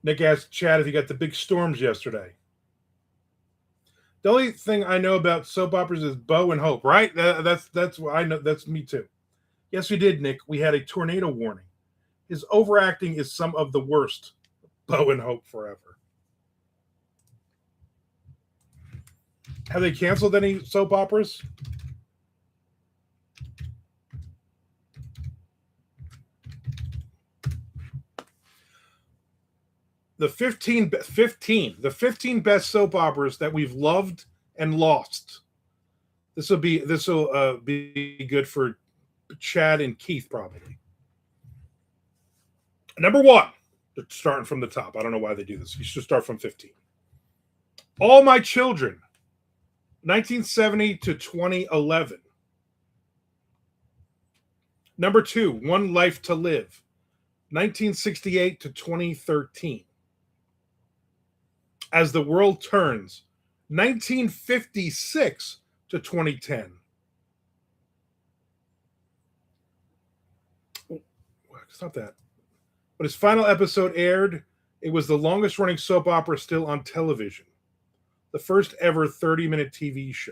Nick asked Chad if he got the big storms yesterday. The only thing I know about soap operas is Bo and Hope, right? That's what I know. That's me too. Yes, we did, Nick. We had a tornado warning. His overacting is some of the worst. Bo and Hope forever. Have they canceled any soap operas? the 15 best soap operas that we've loved and lost. This will be good for Chad and Keith probably. Number one, starting from the top. I don't know why they do this. You should start from 15. All My Children, 1970 to 2011. Number two, One Life to Live, 1968 to 2013. As the World Turns, 1956 to 2010. It's not that. When his final episode aired, it was the longest running soap opera still on television. The first ever 30-minute TV show.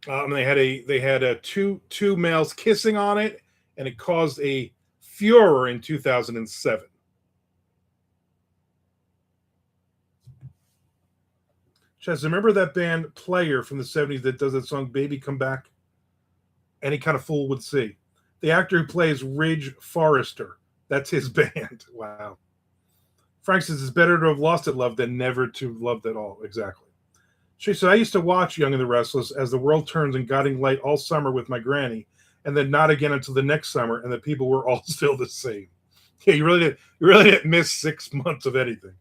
They had a two males kissing on it, and it caused a furor in 2007. Chaz, remember that band Player from the 70s that does that song "Baby Come Back"? Any kind of fool would see. The actor who plays Ridge Forrester, that's his band. Wow. Frank says it's better to have lost at love than never to have loved at all. Exactly. She said, I used to watch Young and the Restless as the world turns and Guiding Light all summer with my granny, and then not again until the next summer, and the people were all still the same. Yeah, you really didn't miss 6 months of anything.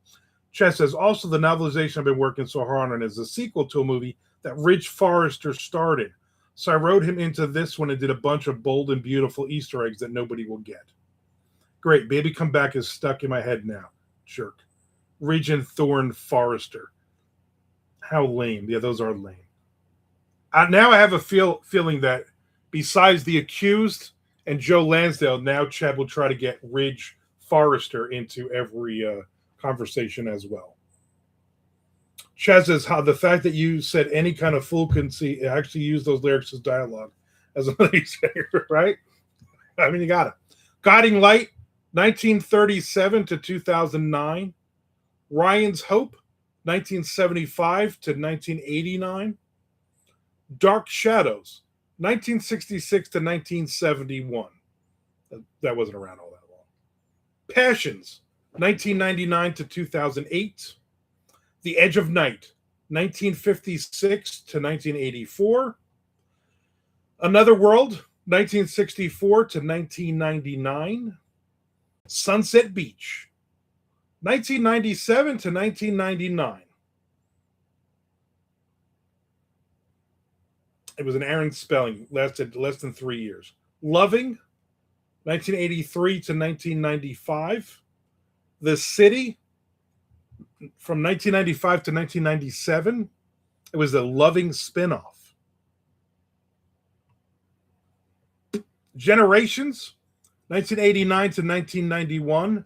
Chess says, also the novelization I've been working so hard on is a sequel to a movie that Ridge Forrester starred in. So I wrote him into this one and did a bunch of bold and beautiful Easter eggs that nobody will get. Great. Baby Come Back is stuck in my head now. Jerk. Regent Thorne Forrester. How lame. Yeah, those are lame. Now I have a feeling that besides the accused and Joe Lansdale, now Chad will try to get Ridge Forrester into every conversation as well. Chad says how the fact that you said any kind of fool can see actually use those lyrics as dialogue as a right? I mean, you got it. Guiding Light, 1937 to 2009. Ryan's Hope, 1975 to 1989. Dark Shadows, 1966 to 1971. That wasn't around all that long. Passions, 1999 to 2008. The Edge of Night, 1956 to 1984. Another World, 1964 to 1999. Sunset Beach, 1997 to 1999. It was an Aaron Spelling, lasted less than 3 years. Loving, 1983 to 1995. The City, from 1995 to 1997. It was a Loving spinoff. Generations, 1989 to 1991.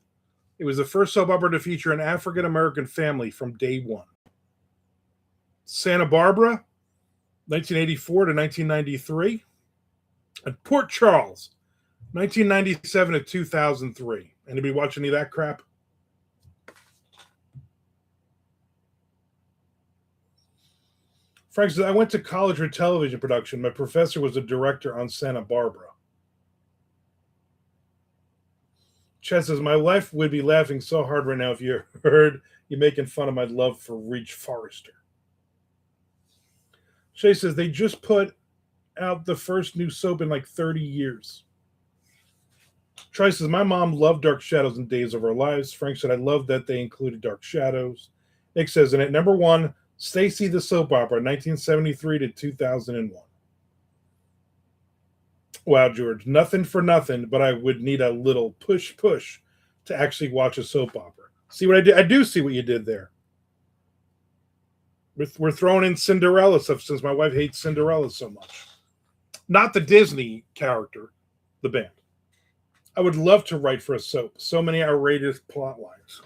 It was the first soap opera to feature an African-American family from day one. Santa Barbara, 1984 to 1993. And Port Charles, 1997 to 2003. Anybody watch any of that crap? Frank says, I went to college for television production. My professor was a director on Santa Barbara. Chad says, my wife would be laughing so hard right now if you heard you making fun of my love for Ridge Forrester. Shay says, they just put out the first new soap in like 30 years. Troy says, my mom loved Dark Shadows and Days of Our Lives. Frank said, I love that they included Dark Shadows. Nick says, and at number one, Stacy the Soap Opera, 1973 to 2001. Wow, George, nothing for nothing, but I would need a little push to actually watch a soap opera. See what I did? I do see what you did there. We're throwing in Cinderella stuff since my wife hates Cinderella so much. Not the Disney character, the band. I would love to write for a soap. So many outrageous plot lines.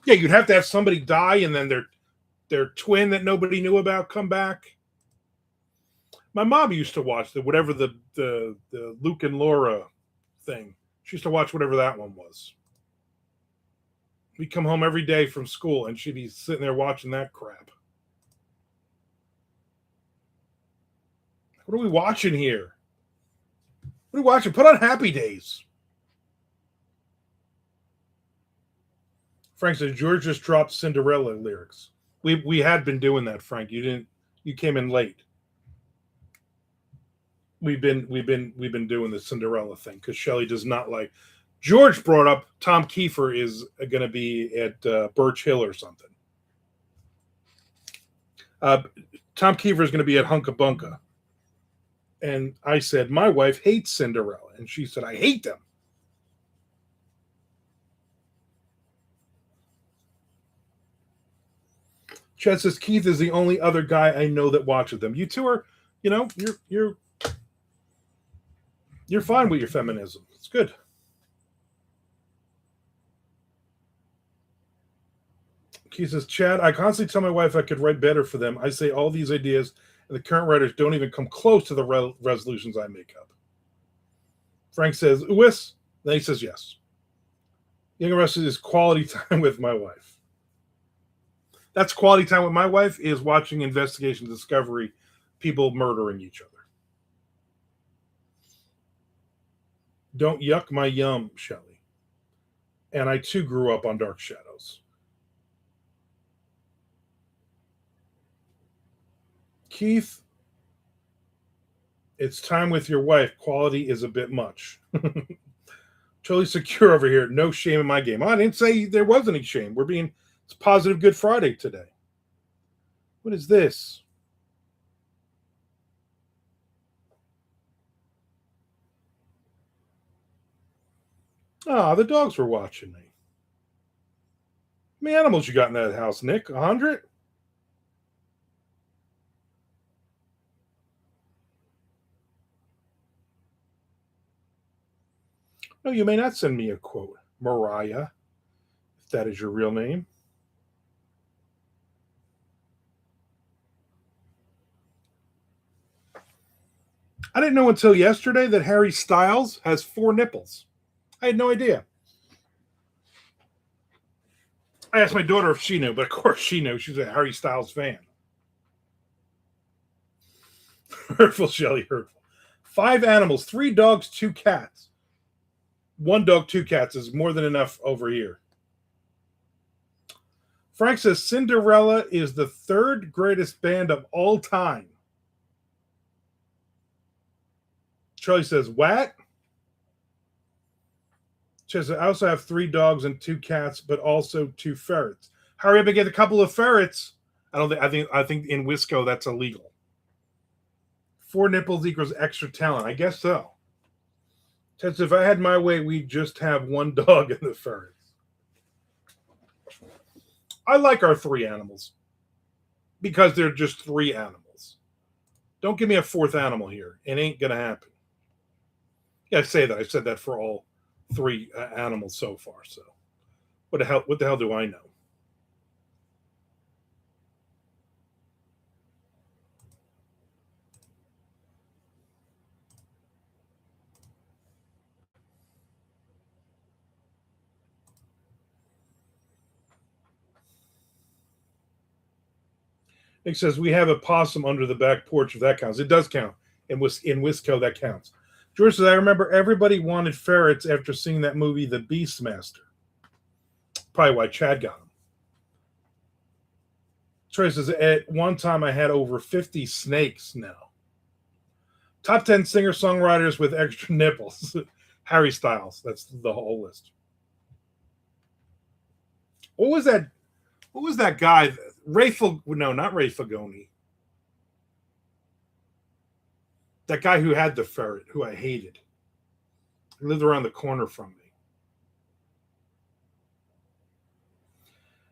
Yeah, you'd have to have somebody die and then their twin that nobody knew about come back. My mom used to watch whatever the Luke and Laura thing. She used to watch whatever that one was. We'd come home every day from school and she'd be sitting there watching that crap. What are we watching here? What are you watching? Put on Happy Days. Frank says George just dropped Cinderella lyrics. We had been doing that, Frank. You didn't. You came in late. We've been doing the Cinderella thing because Shelley does not like. George brought up Tom Kiefer is going to be at Birch Hill or something. Tom Kiefer is going to be at Hunka Bunka. And I said, my wife hates Cinderella. And she said, I hate them. Chad says, Keith is the only other guy I know that watches them. You two are, you're fine with your feminism. It's good. He says, Chad, I constantly tell my wife I could write better for them. I say all these ideas, and the current writers don't even come close to the resolutions I make up. Frank says, Uwis. Then he says, yes. Younger rest is quality time with my wife. That's quality time with my wife is watching Investigation Discovery, people murdering each other. Don't yuck my yum, Shelley. And I too grew up on Dark Shadows. Keith, it's time with your wife. Quality is a bit much. Totally secure over here. No shame in my game. I didn't say there was any shame. It's Positive Good Friday today. What is this? The dogs were watching me. How many animals you got in that house, Nick? 100? No, you may not send me a quote. Mariah, if that is your real name. I didn't know until yesterday that Harry Styles has 4 nipples. I had no idea. I asked my daughter if she knew, but of course she knew. She's a Harry Styles fan. Hurtful, Shelley, hurtful. 5 animals, 3 dogs, 2 cats. 1 dog, 2 cats is more than enough over here. Frank says Cinderella is the 3rd greatest band of all time. Charlie says, what? Says, I also have 3 dogs and 2 cats, but also 2 ferrets. Hurry up and get a couple of ferrets. I think in Wisco that's illegal. 4 nipples equals extra talent. I guess so. Says, if I had my way, we'd just have 1 dog and the ferrets. I like our 3 animals because they're just 3 animals. Don't give me a 4th animal here. It ain't going to happen. Yeah, I say that. I said that for all 3 animals so far. So what the hell do I know? Nick says we have a possum under the back porch. If that counts, it does count. In Wisco, that counts. George says I remember everybody wanted ferrets after seeing that movie, The Beastmaster. Probably why Chad got them. Troy says at one time I had over 50 snakes now. Top 10 singer-songwriters with extra nipples. Harry Styles. That's the whole list. What was that guy? Not Ray Fagoni. That guy who had the ferret, who I hated. He lived around the corner from me.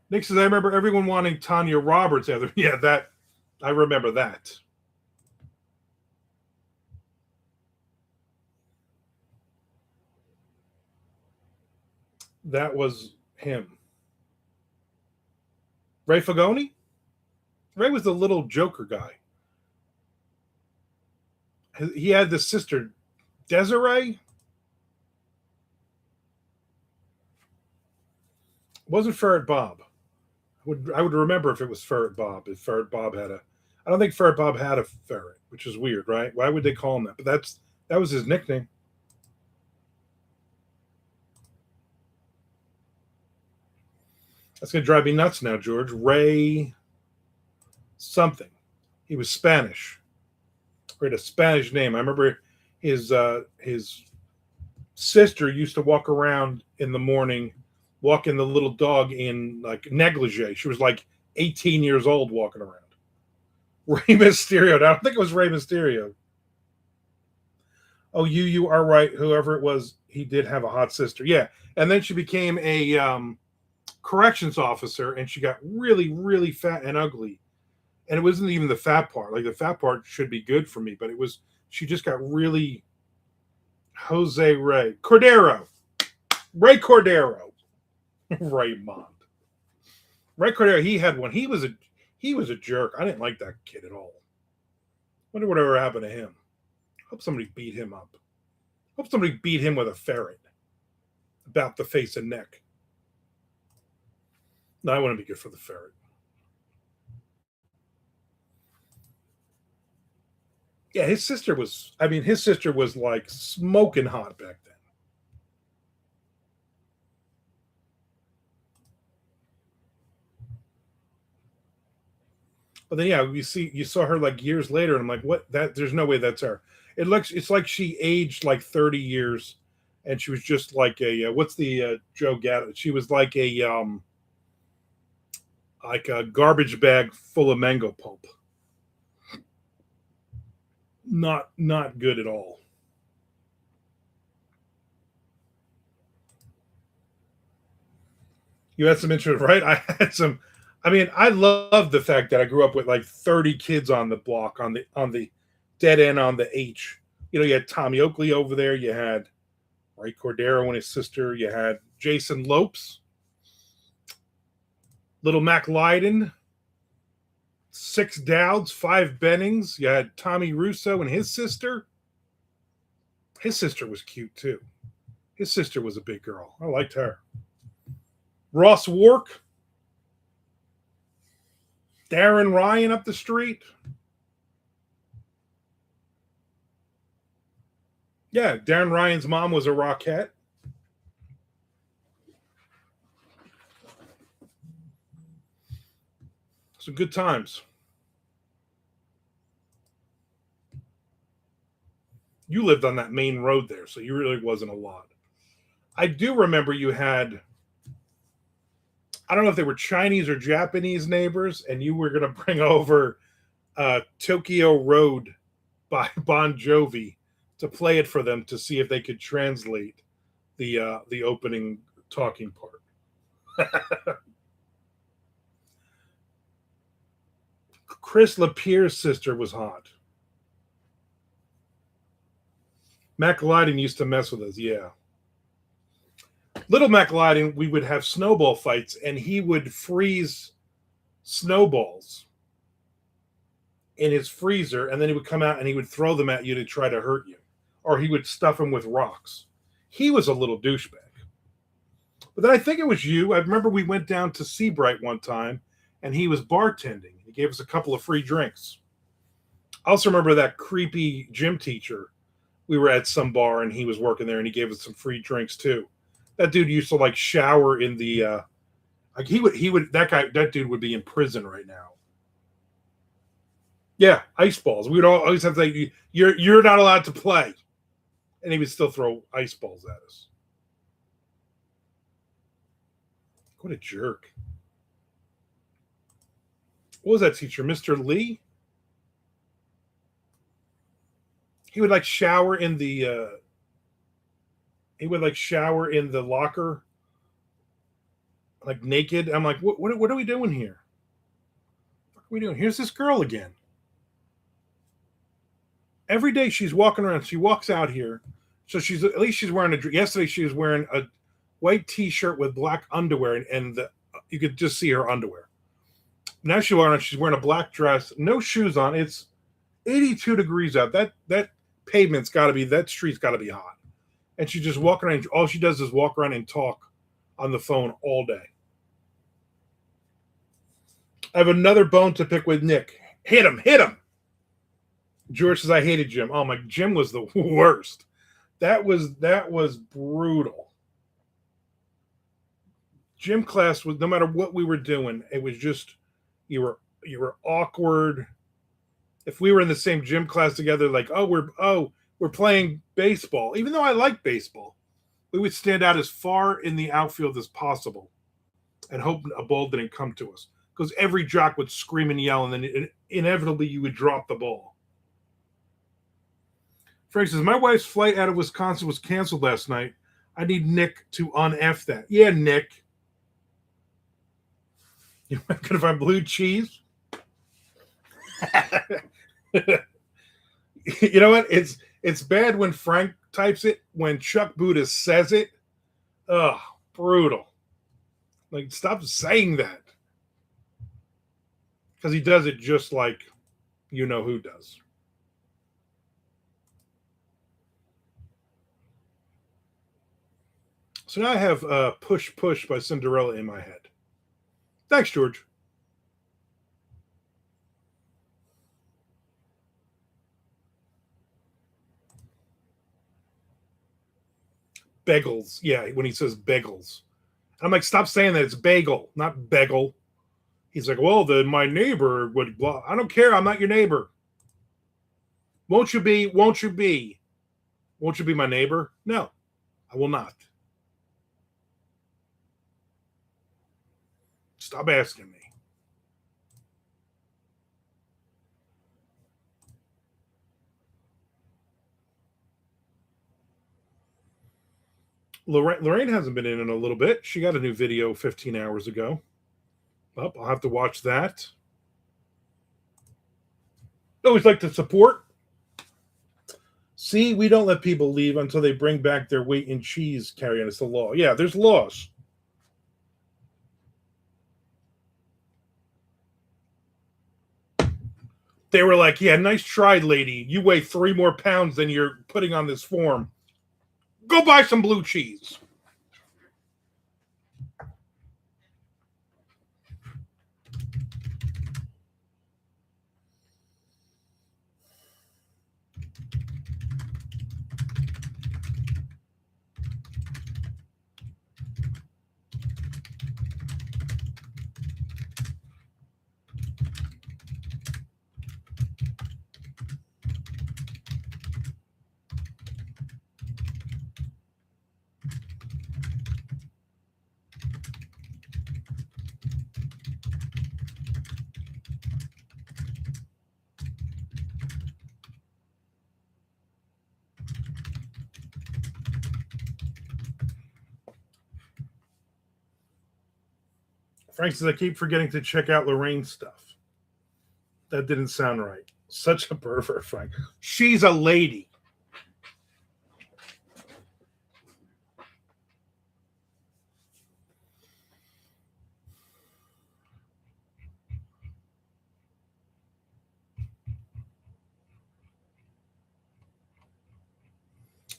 Nick says, I remember everyone wanting Tanya Roberts. Yeah, I remember that. That was him. Ray Fagoni? Ray was the little Joker guy. He had the sister, Desiree. Wasn't Ferret Bob. I would remember if it was Ferret Bob. If Ferret Bob had I don't think Ferret Bob had a ferret, which is weird, right? Why would they call him that? But that was his nickname. That's gonna drive me nuts now, George. Ray something. He was Spanish. He had a Spanish name. I remember his sister used to walk around in the morning, walking the little dog in like negligee. She was like 18 years old walking around. Ray Mysterio. I don't think it was Ray Mysterio. Oh, you are right. Whoever it was, he did have a hot sister. Yeah, and then she became a corrections officer, and she got really, really fat and ugly. And it wasn't even the fat part. Like the fat part should be good for me, but it was. She just got really Jose Ray Cordero, Ray Cordero, Raymond, Ray Cordero. He had one. He was a jerk. I didn't like that kid at all. Wonder whatever happened to him. Hope somebody beat him up. Hope somebody beat him with a ferret about the face and neck. No, I wouldn't be good for the ferret. Yeah, his sister was. I mean, his sister was like smoking hot back then. But then, yeah, you saw her like years later, and I'm like, what? That there's no way that's her. It's like she aged like 30 years, and she was just like a what's the Joe Gadd? She was like a garbage bag full of mango pulp. Not good at all. You had some interest, right? I had some. I mean, I love the fact that I grew up with like 30 kids on the block on the dead end on the H. You had Tommy Oakley over there. You had Ray Cordero and his sister. You had Jason Lopes, Little Mac Lydon, six Dowds, five Bennings. You had Tommy Russo and his sister. His sister was cute too. His sister was a big girl. I liked her. Ross Wark, Darren Ryan up the street. Yeah, Darren Ryan's mom was a Rockette. Some good times. You lived on that main road there, so you really wasn't a lot. I do remember you had, I don't know if they were Chinese or Japanese neighbors, and you were going to bring over Tokyo Road by Bon Jovi to play it for them to see if they could translate the opening talking part. Chris Lapierre's sister was hot. Mac Lydon used to mess with us, yeah. Little Mac Lydon, we would have snowball fights, and he would freeze snowballs in his freezer, and then he would come out and he would throw them at you to try to hurt you, or he would stuff them with rocks. He was a little douchebag. But then I think it was you. I remember we went down to Seabright one time, and he was bartending. He gave us a couple of free drinks. I also remember that creepy gym teacher. We were at some bar, and he was working there, and he gave us some free drinks too. That dude used to like shower in the like that dude would be in prison right now. Yeah, ice balls. We would always have to say, you're not allowed to play. And he would still throw ice balls at us. What a jerk. What was that teacher? Mr. Lee? He would like shower in the locker like naked. I'm like, what are we doing here? What are we doing? Here's this girl again. Every day she's walking around. She walks out here. So she's wearing yesterday she was wearing a white t-shirt with black underwear, and you could just see her underwear. Now she's wearing a black dress, no shoes on. It's 82 degrees out. That pavement's got to be, that street's got to be hot. And she's just walking around. All she does is walk around and talk on the phone all day. I have another bone to pick with Nick. Hit him. George says, I hated Jim. Oh, my, Jim was the worst. That was brutal. Gym class was, no matter what we were doing, it was just you were awkward. If we were in the same gym class together, like, we're playing baseball, even though I like baseball, we would stand out as far in the outfield as possible and hope a ball didn't come to us, because every jock would scream and yell, and then inevitably you would drop the ball. Frank says, my wife's flight out of Wisconsin was canceled last night. I need Nick to un-F that. Yeah, Nick. You're not going to find blue cheese? You know what? It's bad when Frank types it. When Chuck Buddha says it, ugh, brutal. Like, stop saying that. Because he does it just like you know who does. So now I have Push Push by Cinderella in my head. Thanks, George. Bagels. Yeah, when he says bagels. I'm like, stop saying that. It's bagel, not bagel. He's like, well, then my neighbor would blah. I don't care. I'm not your neighbor. Won't you be? Won't you be? Won't you be my neighbor? No, I will not. Stop asking me. Lorraine hasn't been in a little bit. She got a new video 15 hours ago. Well, I'll have to watch that. Always like to support. See, we don't let people leave until they bring back their weight in cheese carry-on. It's the law. Yeah, there's laws. They were like, yeah, nice try, lady. You weigh 3 more pounds than you're putting on this form. Go buy some blue cheese. Frank says, I keep forgetting to check out Lorraine's stuff. That didn't sound right. Such a pervert, Frank. She's a lady.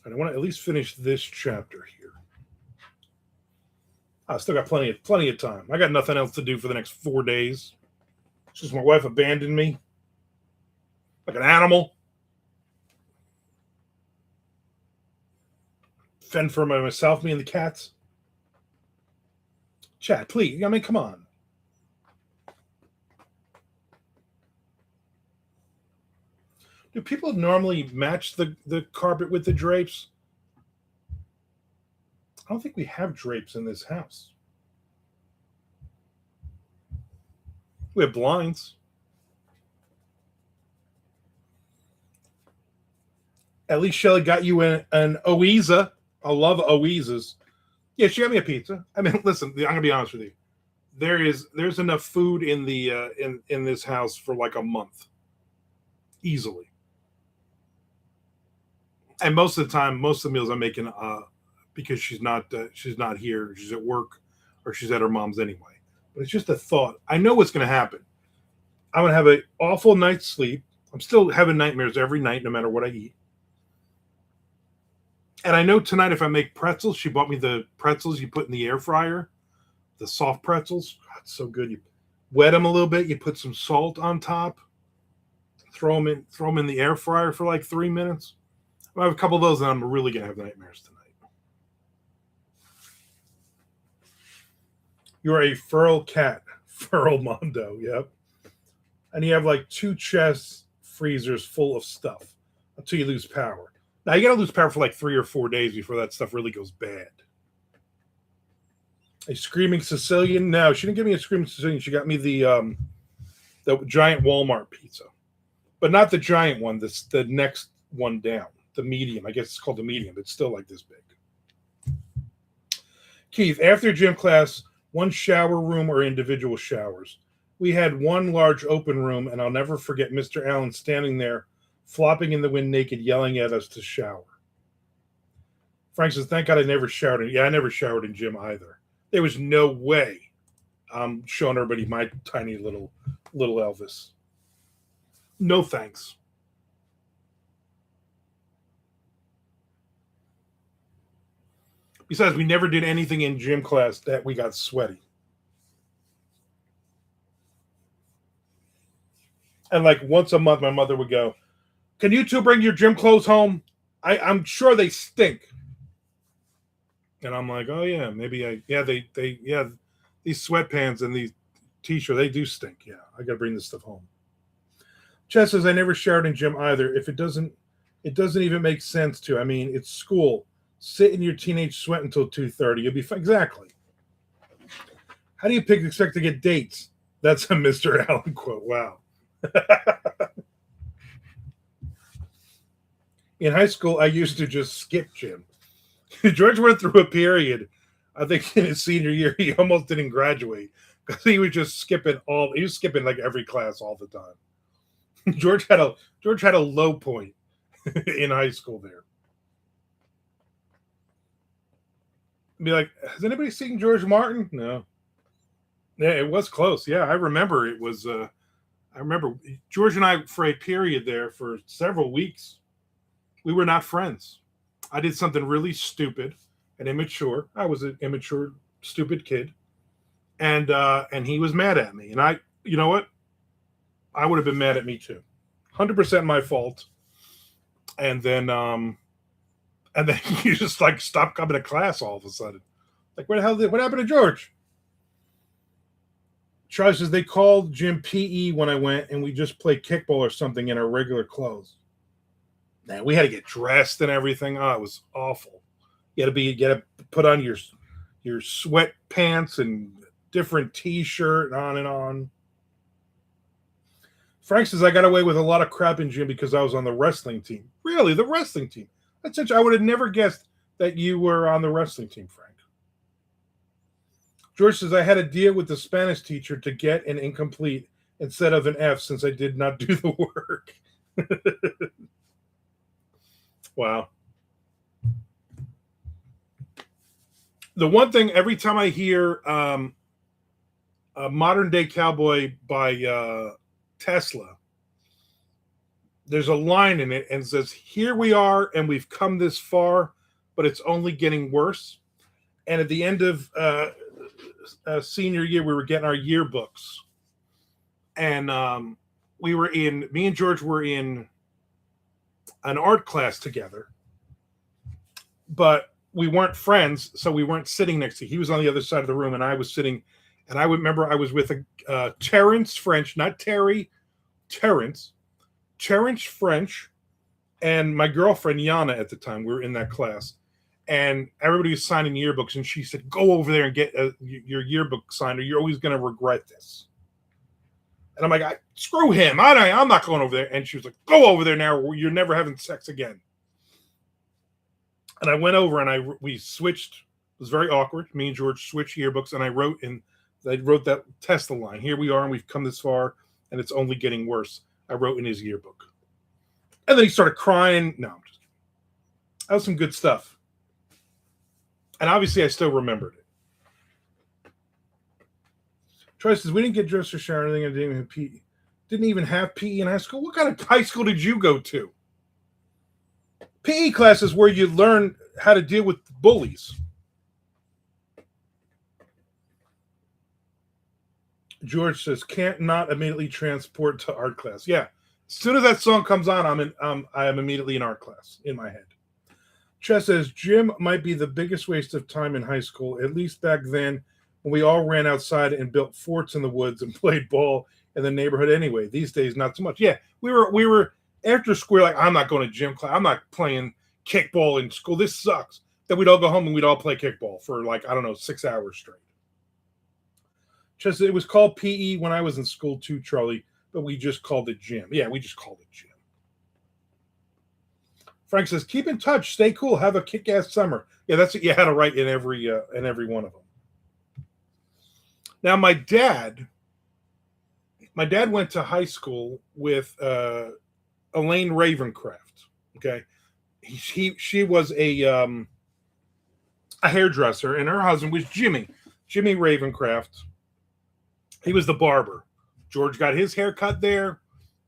And I want to at least finish this chapter here. I still got plenty of time. I got nothing else to do for the next 4 days. It's just my wife abandoned me like an animal. Fend for myself, me and the cats. Chad, please. I mean, come on. Do people normally match the carpet with the drapes? I don't think we have drapes in this house. We have blinds. At least Shelly got you an Oiza. I love Oizas. Yeah, she got me a pizza. I mean, listen, I'm gonna be honest with you. There's enough food in the in this house for like a month, easily. And most of the time, most of the meals I'm making, because she's not here, she's at work, or she's at her mom's anyway. But it's just a thought. I know what's going to happen. I'm going to have an awful night's sleep. I'm still having nightmares every night, no matter what I eat. And I know tonight, if I make pretzels, she bought me the pretzels you put in the air fryer, the soft pretzels. God, it's so good. You wet them a little bit. You put some salt on top. Throw them in the air fryer for like 3 minutes. I have a couple of those, and I'm really gonna have nightmares tonight. You're a feral cat. Feral Mondo, yep. And you have like two chest freezers full of stuff until you lose power. Now you gotta lose power for like 3 or 4 days before that stuff really goes bad. A screaming Sicilian? No, she didn't give me a screaming Sicilian. She got me the giant Walmart pizza, but not the giant one. This the next one down, the medium. I guess it's called the medium. It's still like this big. Keith, after gym class, one shower room or individual showers. We had one large open room, and I'll never forget Mr. Allen standing there, flopping in the wind naked, yelling at us to shower. Frank says, "Thank God I never showered." Yeah, I never showered in gym either. There was no way I'm showing everybody my tiny little Elvis. No thanks. Besides, we never did anything in gym class that we got sweaty. And like once a month, my mother would go, "Can you two bring your gym clothes home? I'm sure they stink." And I'm like, "Oh yeah, maybe yeah, these sweatpants and these t-shirts, they do stink. Yeah, I gotta bring this stuff home." Chess says, "I never showered in gym either. If it doesn't even make sense to. I mean, it's school. Sit in your teenage sweat until 2:30. You'll be fine." Exactly. How do you expect to get dates? That's a Mr. Allen quote. Wow. In high school, I used to just skip gym. George went through a period, I think in his senior year, he almost didn't graduate because he was just skipping all. He was skipping like every class all the time. George had a low point in high school there. Be like, has anybody seen George Martin? No. Yeah, it was close. Yeah, I remember it was. I remember George and I for a period there for several weeks. We were not friends. I did something really stupid and immature. I was an immature, stupid kid, and he was mad at me. And you know what? I would have been mad at me too. 100% my fault. And then you just like stop coming to class all of a sudden. Like, what happened to George? Charlie says they called gym PE when I went, and we just played kickball or something in our regular clothes. Man, we had to get dressed and everything. Oh, it was awful. You got to put on your sweatpants and different T-shirt and on and on. Frank says I got away with a lot of crap in gym because I was on the wrestling team. Really, the wrestling team? That's such. I would have never guessed that you were on the wrestling team, Frank. George says I had a deal with the Spanish teacher to get an incomplete instead of an F since I did not do the work. Wow. The one thing every time I hear a Modern Day Cowboy by Tesla, there's a line in it and says, "Here we are and we've come this far, but it's only getting worse." And at the end of senior year, we were getting our yearbooks, and me and George were in an art class together, but we weren't friends, so we weren't sitting next to. He was on the other side of the room, and I was sitting. And I remember I was with Terrence French, not Terry, Terrence French, and my girlfriend Yana at the time. We were in that class, and everybody was signing yearbooks, and she said, "Go over there and get your yearbook signed, or you're always going to regret this." And I'm like, "Screw him! I'm not going over there." And she was like, "Go over there now, or you're never having sex again." And I went over, and we switched. It was very awkward. Me and George switched yearbooks, and I wrote that Tesla line. "Here we are, and we've come this far, and it's only getting worse." I wrote in his yearbook. And then he started crying. No, I'm just kidding. That was some good stuff. And obviously, I still remembered it. Troy says, we didn't get dressed or shower or anything. I didn't even have PE in high school. What kind of high school did you go to? PE class is where you learn how to deal with bullies. George says, can't not immediately transport to art class. Yeah. As soon as that song comes on, I am immediately in art class in my head. Chess says, gym might be the biggest waste of time in high school. At least back then, when we all ran outside and built forts in the woods and played ball in the neighborhood anyway. These days, not so much. Yeah, we were after school. Like, I'm not going to gym class. I'm not playing kickball in school. This sucks. Then we'd all go home and we'd all play kickball for like, I don't know, 6 hours straight. Just it was called PE when I was in school too, Charlie. But we just called it gym. Yeah, we just called it gym. Frank says, "Keep in touch, stay cool, have a kick-ass summer." Yeah, that's what you had to write in every one of them. Now, my dad went to high school with Elaine Ravencraft. Okay, she was a hairdresser, and her husband was Jimmy Ravencraft. He was the barber. George got his hair cut there.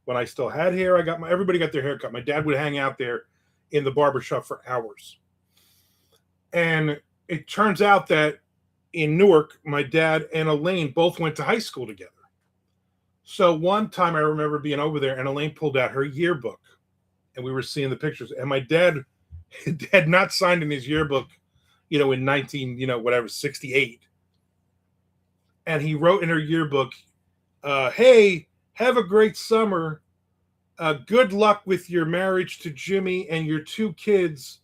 When I still had hair, everybody got their hair cut. My dad would hang out there in the barber shop for hours. And it turns out that in Newark, my dad and Elaine both went to high school together. So one time I remember being over there and Elaine pulled out her yearbook and we were seeing the pictures. And my dad had not signed in his yearbook, in 68. And he wrote in her yearbook, "Hey, have a great summer. Good luck with your marriage to Jimmy and your two kids,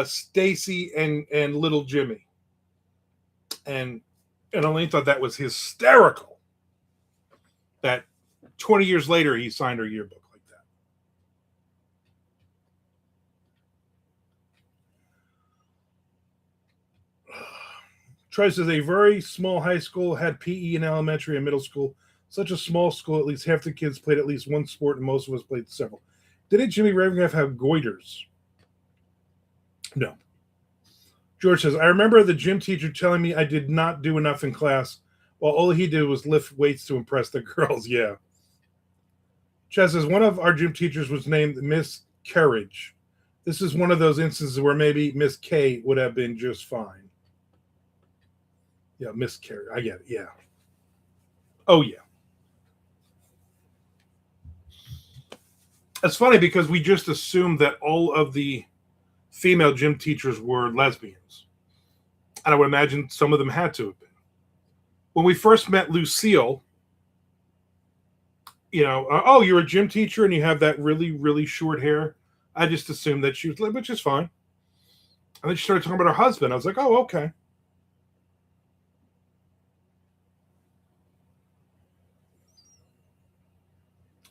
Stacy and little Jimmy." And Elaine thought that was hysterical. That 20 years later he signed her yearbook like that. Troy says a very small high school had PE in elementary and middle school. Such a small school, at least half the kids played at least one sport, and most of us played several. Didn't Jimmy Ravencraft have goiters? No. George says, I remember the gym teacher telling me I did not do enough in class, while all he did was lift weights to impress the girls. Yeah. Chaz says, one of our gym teachers was named Miss Carriage. This is one of those instances where maybe Miss K would have been just fine. Yeah, Miss Carriage. I get it. Yeah. Oh, yeah. It's funny because we just assumed that all of the female gym teachers were lesbians. And I would imagine some of them had to have been. When we first met Lucille, oh, you're a gym teacher and you have that really, really short hair. I just assumed that she was, which is fine. And then she started talking about her husband. I was like, oh, okay.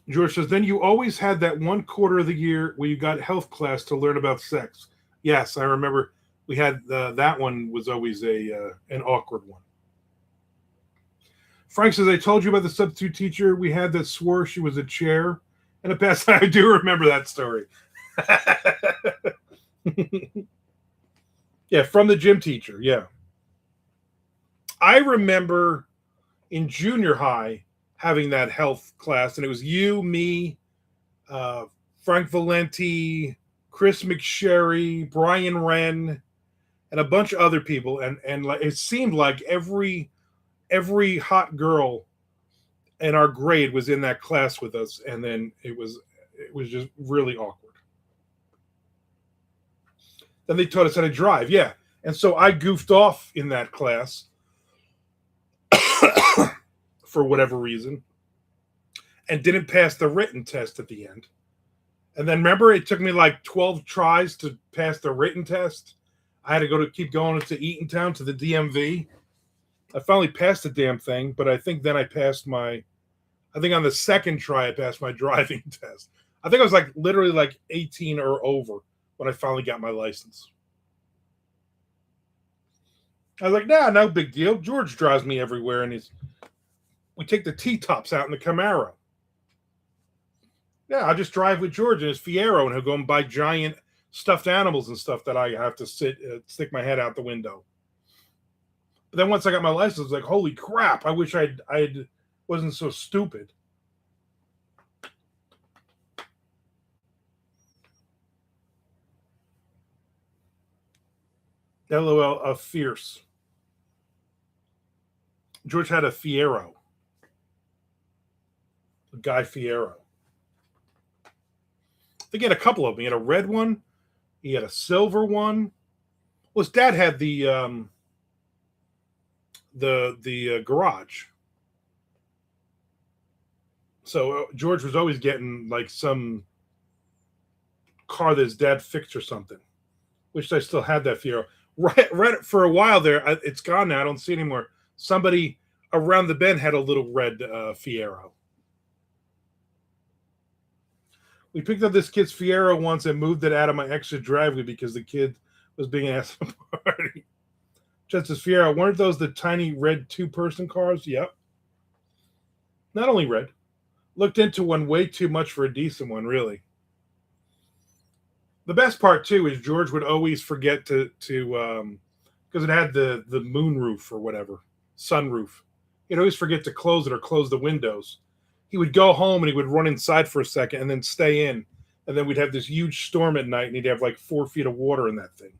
George says, then you always had that one quarter of the year where you got health class to learn about sex. Yes, I remember we had that one was always an awkward one. Frank says, I told you about the substitute teacher we had that swore she was a chair. And the past, I do remember that story. Yeah, from the gym teacher. Yeah. I remember in junior high having that health class, and it was you, me, Frank Valenti, Chris McSherry, Brian Wren, and a bunch of other people. And it seemed like every hot girl in our grade was in that class with us, and then it was just really awkward. Then they taught us how to drive, yeah. And so I goofed off in that class for whatever reason and didn't pass the written test at the end. And then remember, it took me like 12 tries to pass the written test. I had to keep going to Eatontown to the DMV. I finally passed the damn thing, but I think then I think on the second try, I passed my driving test. I think I was literally 18 or over when I finally got my license. I was like, nah, no big deal. George drives me everywhere, and we take the T-tops out in the Camaro. Yeah, I'll just drive with George in his Fiero, and he'll go and buy giant stuffed animals and stuff that I have to stick my head out the window. But then once I got my license, I was like, holy crap, I wish I wasn't so stupid. LOL, fierce. George had a Fiero. A Guy Fiero. I think he had a couple of them. He had a red one. He had a silver one. Well, his dad had the the garage. So George was always getting like some car that his dad fixed or something. Wish I still had that Fiero. Right for a while there, it's gone now. I don't see it anymore. Somebody around the bend had a little red Fiero. We picked up this kid's Fiero once and moved it out of my exit driveway because the kid was being asked to party. Justice Fiero, weren't those the tiny red two-person cars? Yep. Not only red. Looked into one way too much for a decent one, really. The best part too is George would always forget to because it had the moon roof or whatever, sunroof. He'd always forget to close it or close the windows. He would go home and he would run inside for a second and then stay in. And then we'd have this huge storm at night and he'd have like 4 feet of water in that thing.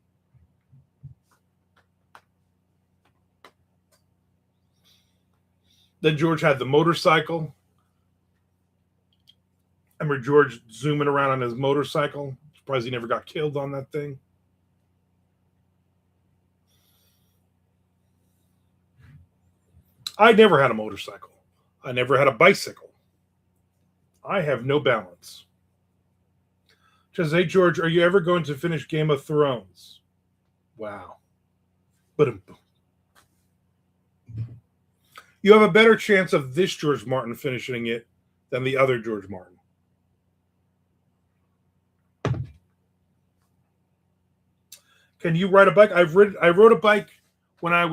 Then George had the motorcycle. I remember George zooming around on his motorcycle. Surprised he never got killed on that thing. I never had a motorcycle. I never had a bicycle. I have no balance. Says, hey, George, are you ever going to finish Game of Thrones? Wow. But you have a better chance of this George Martin finishing it than the other George Martin. Can you ride a bike? I rode a bike when I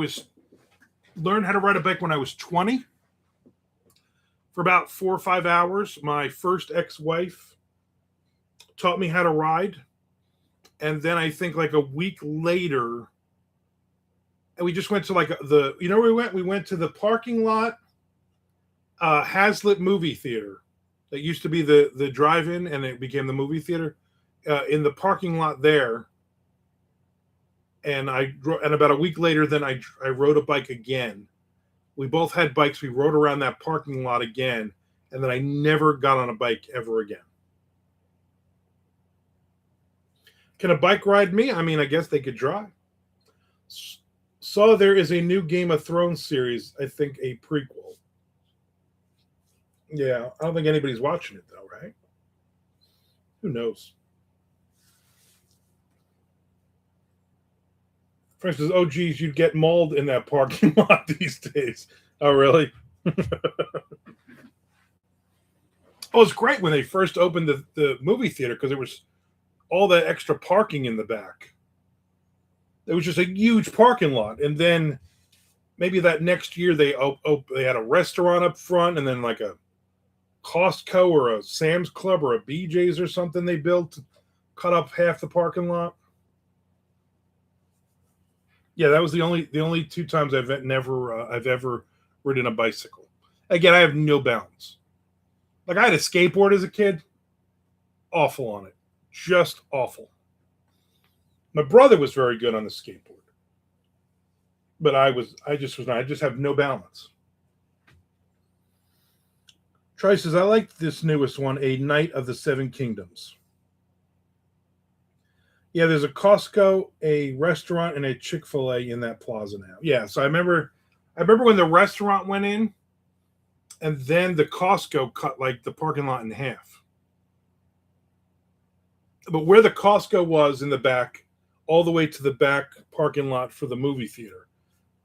learned how to ride a bike when I was 20 for about 4 or 5 hours. My first ex-wife taught me how to ride. And then I think like a week later, and we just went to like where we went? We went to the parking lot, Hazlitt movie theater. That used to be the drive-in and it became the movie theater. In the parking lot there. And about a week later, then I rode a bike again. We both had bikes. We rode around that parking lot again, and then I never got on a bike ever again. Can a bike ride me? I mean, I guess they could drive. Saw there is a new Game of Thrones series, I think a prequel. Yeah, I don't think anybody's watching it, though, right? Who knows? For instance, oh, geez, you'd get mauled in that parking lot these days. Oh, really? Oh, it's great when they first opened the movie theater because there was all that extra parking in the back. It was just a huge parking lot. And then maybe that next year they had a restaurant up front and then like a Costco or a Sam's Club or a BJ's or something they built to cut up half the parking lot. Yeah, that was the only 2 times I've ever ridden a bicycle. Again, I have no balance. Like I had a skateboard as a kid, awful on it, just awful. My brother was very good on the skateboard, but I just was not. I just have no balance. Troy says, I like this newest one, A Knight of the Seven Kingdoms. Yeah, there's a Costco, a restaurant, and a Chick-fil-A in that plaza now. Yeah, so I remember when the restaurant went in, and then the Costco cut like the parking lot in half. But where the Costco was in the back, all the way to the back parking lot for the movie theater,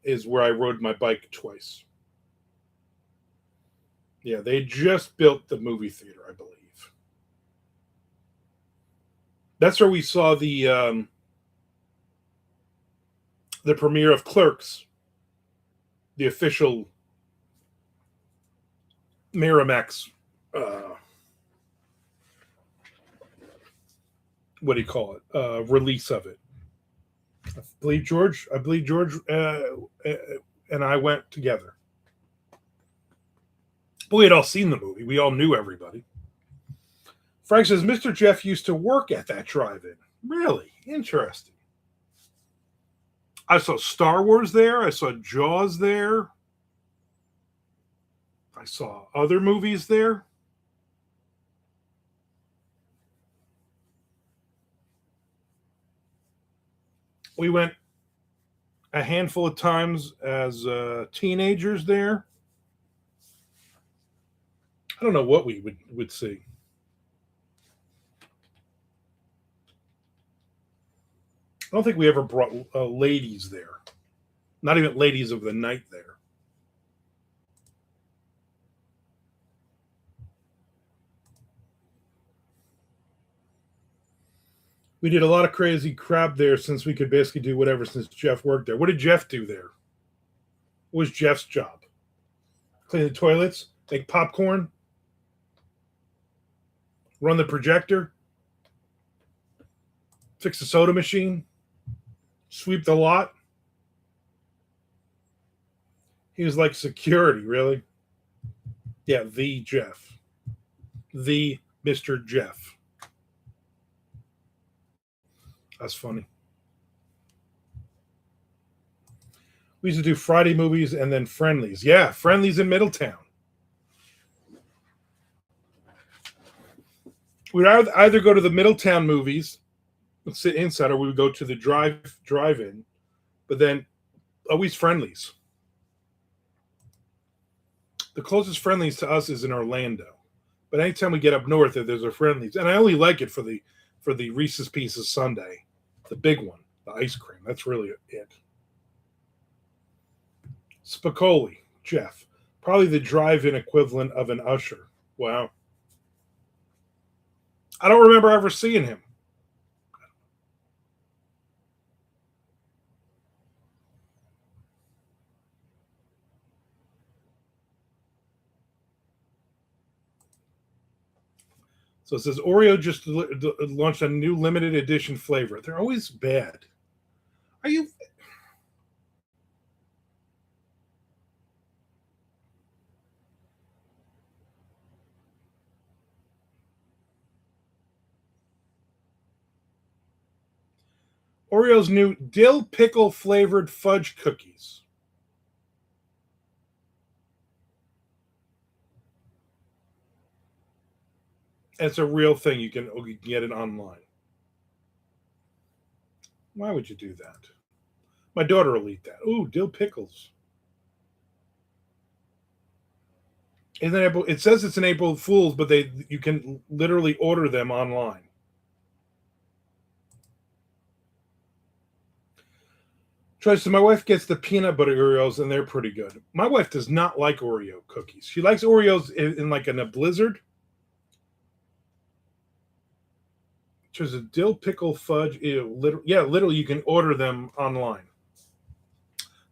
is where I rode my bike twice. Yeah, they just built the movie theater, I believe. That's where we saw the premiere of Clerks, the official Miramax. What do you call it? Release of it. I believe George and I went together. But we had all seen the movie. We all knew everybody. Frank says, Mr. Jeff used to work at that drive-in. Really? Interesting. I saw Star Wars there. I saw Jaws there. I saw other movies there. We went, a handful of times as teenagers there. I don't know what we would see. I don't think we ever brought ladies there. Not even ladies of the night there. We did a lot of crazy crap there since we could basically do whatever since Jeff worked there. What did Jeff do there? What was Jeff's job? Clean the toilets, make popcorn, run the projector, fix the soda machine, sweep the lot. He was like security, really. Yeah, the Jeff. The Mr. Jeff. That's funny. We used to do Friday movies and then Friendlies. Yeah, Friendlies in Middletown. We'd either go to the Middletown movies and sit inside, or we would go to the drive-in, but then always Friendlies. The closest Friendlies to us is in Orlando, but anytime we get up north, there's a Friendlies, and I only like it for the Reese's Pieces sundae, the big one, the ice cream. That's really it. Spicoli, Jeff, probably the drive-in equivalent of an usher. Wow. I don't remember ever seeing him. So it says Oreo just launched a new limited edition flavor. They're always bad. Are you? Oreo's new dill pickle flavored fudge cookies. It's a real thing. You can get it online. Why would you do that? My daughter will eat that. Ooh, dill pickles. Isn't it, it says it's an April Fool's, but you can literally order them online. Troy, so my wife gets the peanut butter Oreos, and they're pretty good. My wife does not like Oreo cookies. She likes Oreos in like in a blizzard. There's a dill pickle fudge. Literally, you can order them online.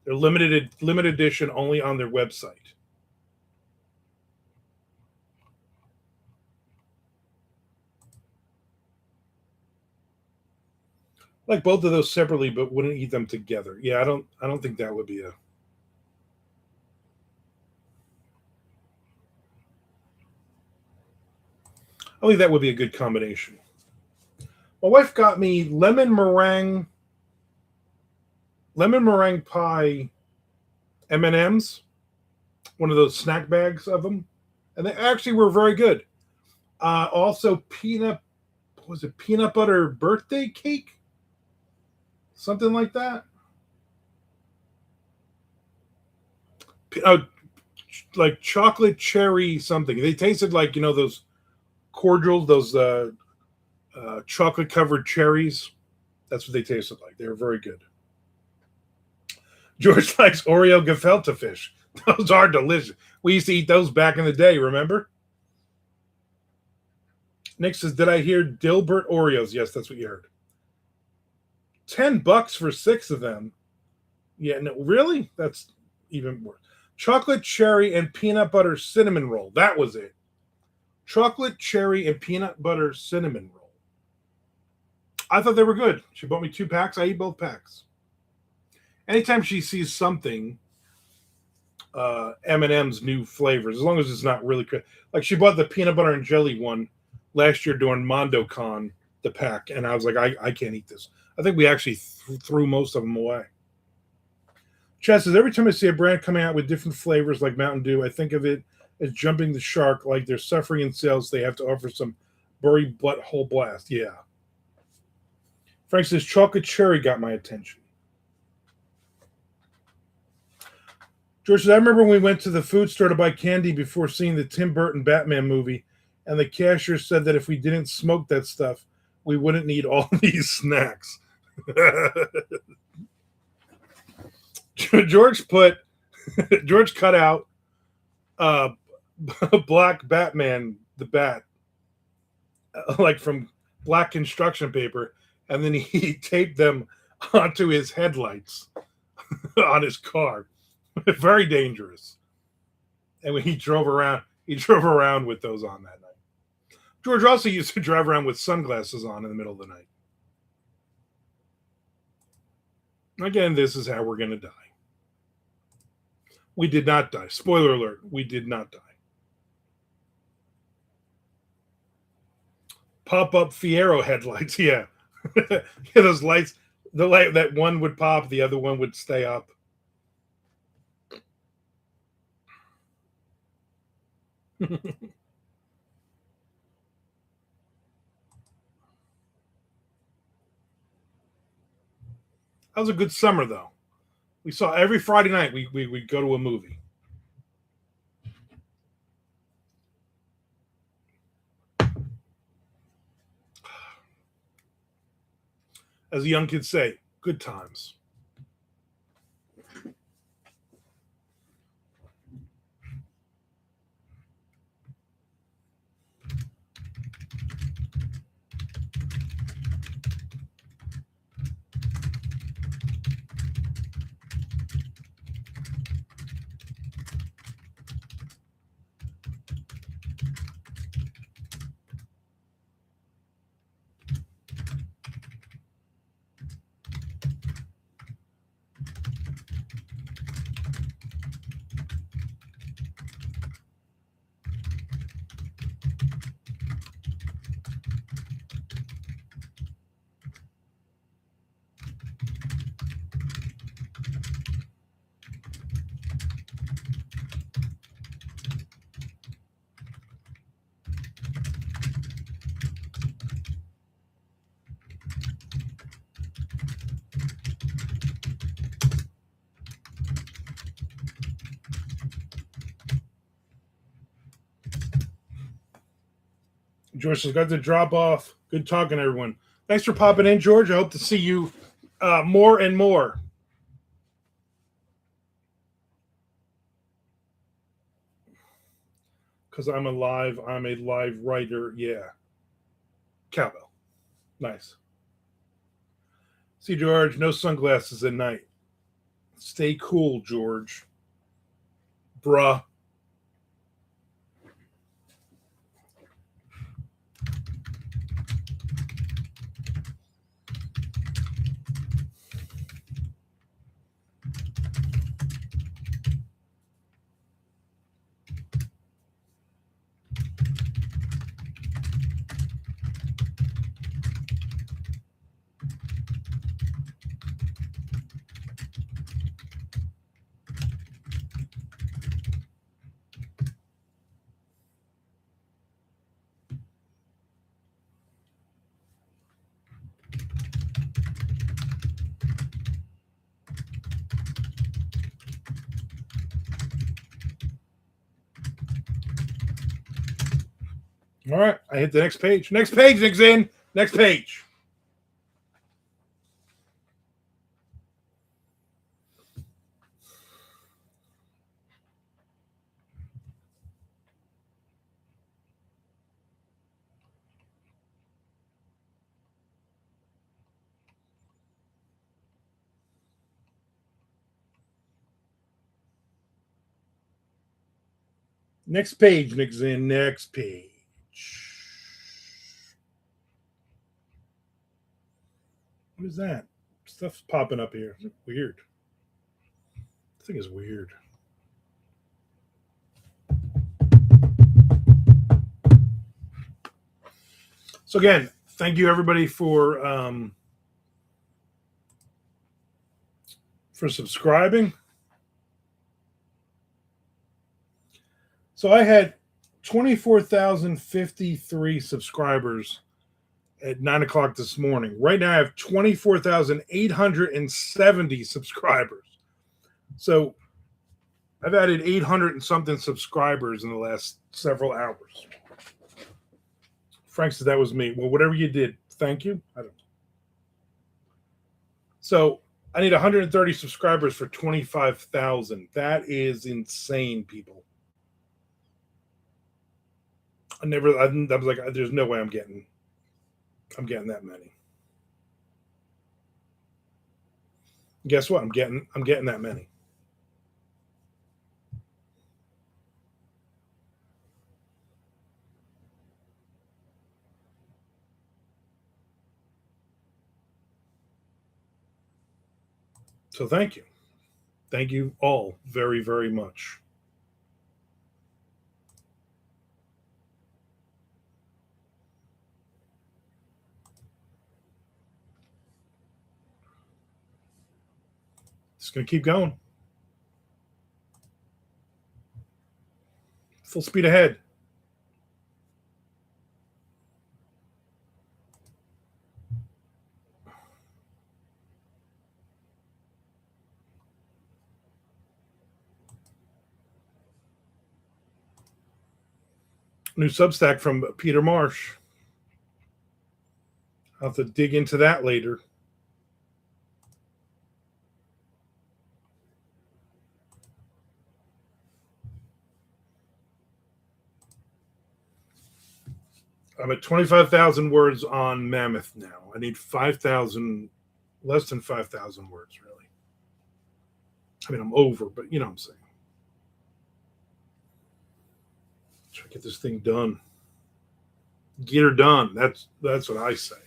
They're limited edition, only on their website. Like both of those separately, but wouldn't eat them together. Yeah, I don't think that would be a. I think that would be a good combination. My wife got me lemon meringue pie M&Ms, one of those snack bags of them, and they actually were very good. Also peanut butter birthday cake, something like that. Uh, like chocolate cherry something. They tasted like those cordials, those chocolate covered cherries. That's what they tasted like. They were very good. George likes Oreo gefilte fish. Those are delicious. We used to eat those back in the day, remember? Nick says, did I hear Dilbert Oreos? Yes, that's what you heard. $10 for 6 of them. Yeah, no, really? That's even worse. Chocolate cherry and peanut butter cinnamon roll. That was it. Chocolate cherry and peanut butter cinnamon roll. I thought they were good. She bought me 2 packs. I eat both packs. Anytime she sees something, M&M's new flavors, as long as it's not really good. Like she bought the peanut butter and jelly one last year during MondoCon, the pack, and I was like, I can't eat this. I think we actually threw most of them away. Chess says, every time I see a brand coming out with different flavors like Mountain Dew, I think of it as jumping the shark, like they're suffering in sales. They have to offer some bury butthole blast. Yeah. Frank says, chocolate cherry got my attention. George says, I remember when we went to the food store to buy candy before seeing the Tim Burton Batman movie, and the cashier said that if we didn't smoke that stuff, we wouldn't need all these snacks. George George cut out black Batman, the bat, like from black construction paper, and then he taped them onto his headlights on his car. Very dangerous. And when he drove around with those on that night. George also used to drive around with sunglasses on in the middle of the night. Again, this is how we're going to die. We did not die. Spoiler alert, we did not die. Pop-up Fiero headlights, yeah. Yeah, those lights, the light that one would pop, the other one would stay up. That was a good summer, though. We saw every Friday night we'd go to a movie. As the young kids say, good times. George has got to drop off. Good talking, everyone. Thanks for popping in, George. I hope to see you more and more. Because I'm a live writer. Yeah. Cowbell. Nice. See, George, no sunglasses at night. Stay cool, George. Bruh. All right, I hit the next page. Next page, Nick's in. Next page. Next page, Nick's in. Next page. What is that? Stuff's popping up here. Weird. This thing is weird. So again, thank you everybody for subscribing. So I had 24,053 subscribers at 9 o'clock this morning. Right now I have 24,870 subscribers. So I've added 800 and something subscribers in the last several hours. Frank said that was me. Well, whatever you did, thank you. I don't know. So I need 130 subscribers for 25,000. That is insane, people. I was like, there's no way I'm getting that many. Guess what? I'm getting that many. So thank you. Thank you all very, very much. Just gonna keep going. Full speed ahead. New Substack from Peter Marsh. I'll have to dig into that later. I'm at 25,000 words on Mammoth now. I need 5,000, less than 5,000 words, really. I mean, I'm over, but you know what I'm saying. Try to get this thing done. Get her done. That's what I say.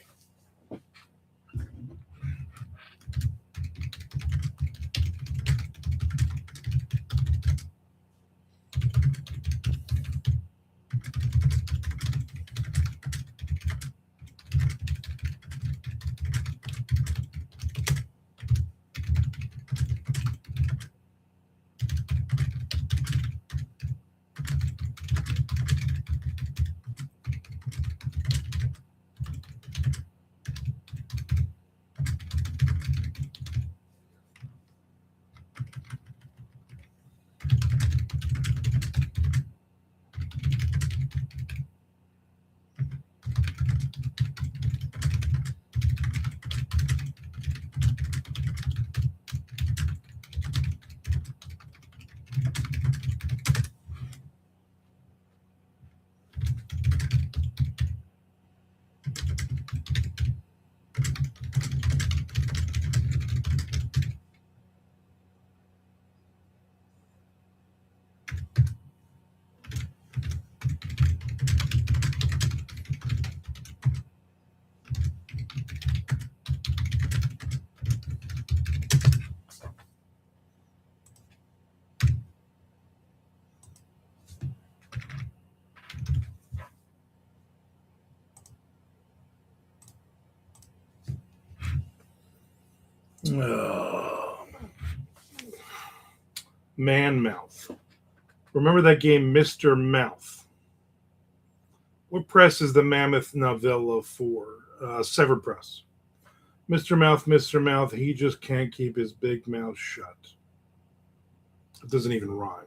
Man Mouth. Remember that game, Mr. Mouth? What press is the Mammoth novella for? Severed Press. Mr. Mouth, he just can't keep his big mouth shut. It doesn't even rhyme.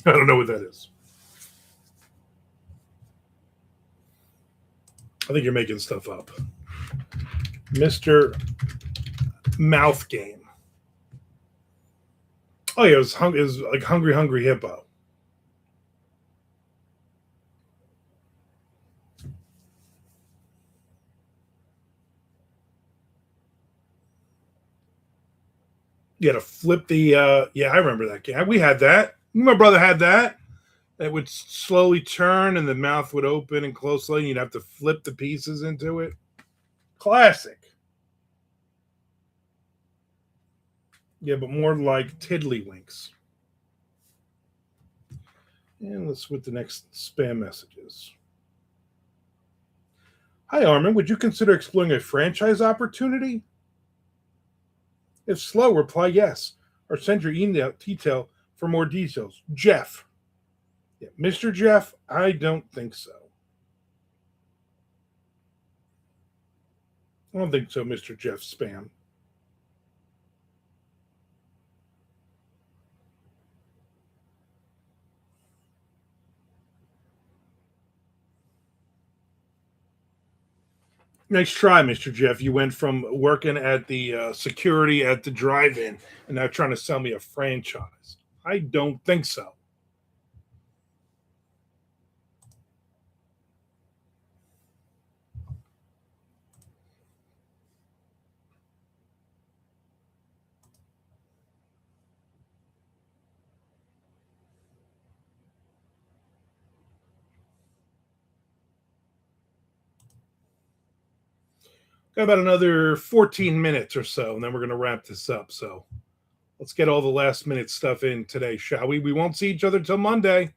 I don't know what that is. I think you're making stuff up. Mr. Mouth Game. Oh yeah, it was like Hungry Hungry Hippo. You had to flip the. Yeah, I remember that game. We had that. My brother had that. It would slowly turn, and the mouth would open and close slowly. And you'd have to flip the pieces into it. Classic. Yeah, but more like tiddlywinks. And let's see what the next spam message is. Hi, Armin. Would you consider exploring a franchise opportunity? If slow, reply yes, or send your email detail for more details. Jeff. Yeah, Mr. Jeff, I don't think so. I don't think so, Mr. Jeff Spam. Nice try, Mr. Jeff. You went from working at the security at the drive-in and now trying to sell me a franchise. I don't think so. Got about another 14 minutes or so, and then we're going to wrap this up. So let's get all the last minute stuff in today, shall we? We won't see each other till Monday.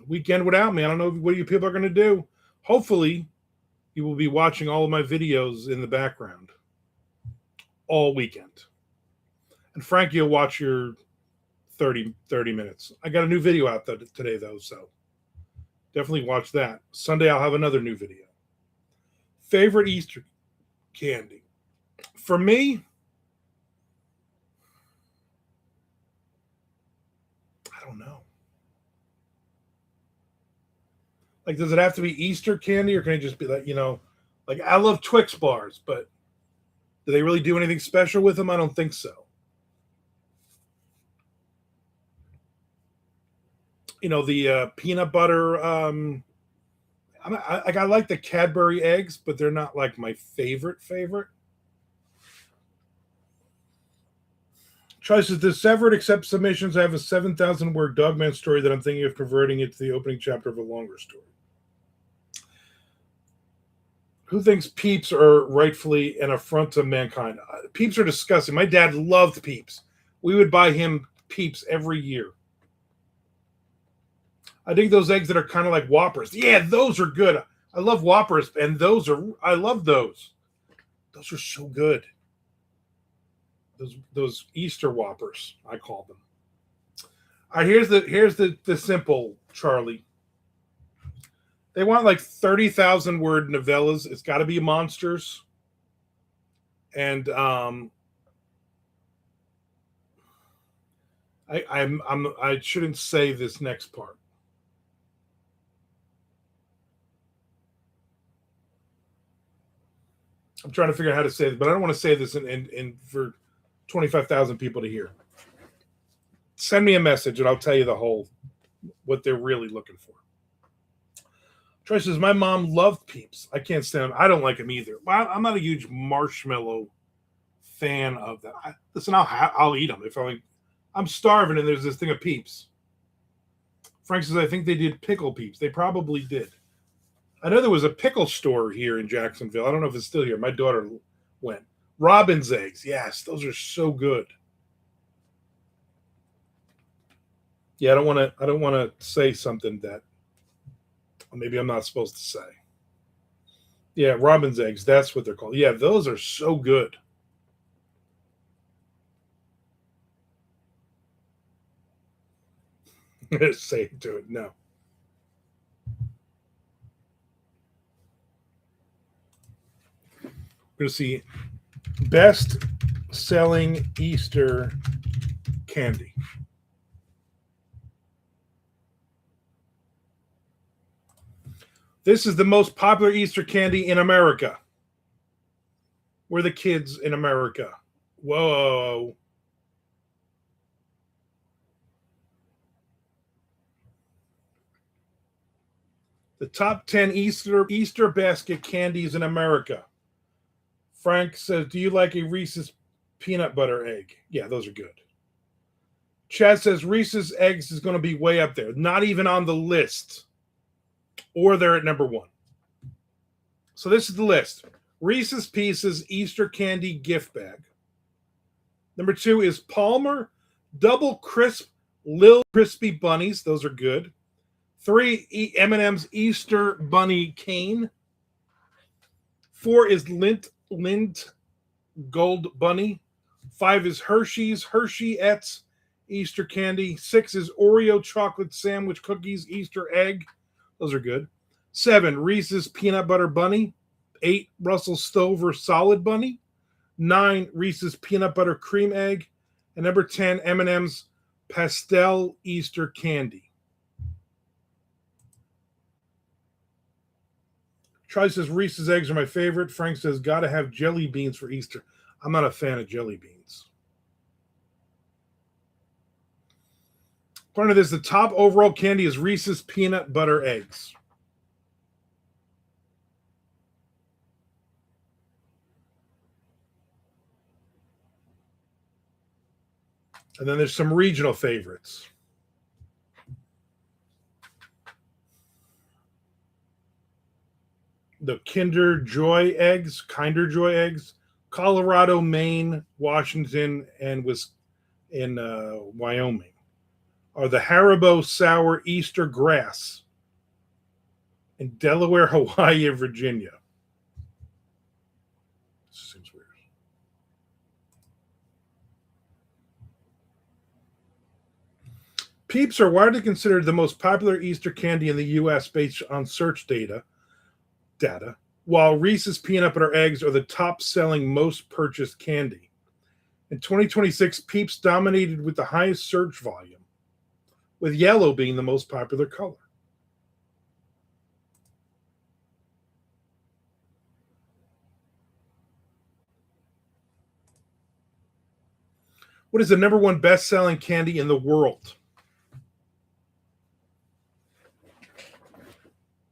Weekend without me. I don't know what you people are going to do. Hopefully, you will be watching all of my videos in the background all weekend. And Frank, you'll watch your 30 minutes. I got a new video out today, though, so definitely watch that. Sunday, I'll have another new video. Favorite Easter candy? For me, I don't know. Like, does it have to be Easter candy, or can it just be like, like I love Twix bars, but do they really do anything special with them? I don't think so. The peanut butter. I like the Cadbury eggs, but they're not like my favorite. Choices: Does Severed accept submissions? I have a 7,000 word Dogman story that I'm thinking of converting it to the opening chapter of a longer story. Who thinks Peeps are rightfully an affront to mankind? Peeps are disgusting. My dad loved Peeps. We would buy him Peeps every year. I think those eggs that are kind of like Whoppers. Yeah, those are good. I love Whoppers, and I love those. Those are so good. Those Easter Whoppers, I call them. All right, here's the simple, Charlie. They want like 30,000 word novellas. It's got to be monsters. And I shouldn't say this next part. I'm trying to figure out how to say it, but I don't want to say this in for 25,000 people to hear. Send me a message and I'll tell you what they're really looking for. Troy says, my mom loved Peeps. I can't stand them. I don't like them either. I'm not a huge marshmallow fan of that. Listen, I'll eat them. I'm starving and there's this thing of Peeps. Frank says, I think they did pickle Peeps. They probably did. I know there was a pickle store here in Jacksonville. I don't know if it's still here. My daughter went. Robin's eggs. Yes, those are so good. Yeah, I don't want to say something that maybe I'm not supposed to say. Yeah, Robin's eggs. That's what they're called. Yeah, those are so good. Say it to it. No. We're going to see best selling Easter candy. This is the most popular Easter candy in America. We're the kids in America. Whoa. The top 10 Easter basket candies in America. Frank says, do you like a Reese's peanut butter egg? Yeah, those are good. Chad says Reese's eggs is going to be way up there. Not even on the list. Or they're at number 1. So this is the list. Reese's Pieces Easter candy gift bag. Number 2 is Palmer Double Crisp Lil Crispy Bunnies. Those are good. 3, M&M's Easter Bunny Cane. 4 is Lindt Gold Bunny. 5 is Hershey's Hershey-ettes Easter candy. 6 is Oreo chocolate sandwich cookies Easter egg. Those are good. 7, Reese's Peanut Butter Bunny. 8, Russell Stover Solid Bunny. 9, Reese's Peanut Butter Cream Egg. And number 10, M&M's Pastel Easter Candy. Charlie says Reese's eggs are my favorite. Frank says gotta have jelly beans for Easter. I'm not a fan of jelly beans. According to this, the top overall candy is Reese's peanut butter eggs. And then there's some regional favorites. The Kinder Joy eggs, Colorado, Maine, Washington, and was in Wyoming, are the Haribo Sour Easter Grass in Delaware, Hawaii, and Virginia. Seems weird. Peeps are widely considered the most popular Easter candy in the U.S. based on search data, while Reese's peanut butter eggs are the top-selling, most purchased candy. In 2026, Peeps dominated with the highest search volume, with yellow being the most popular color. What is the number one best-selling candy in the world?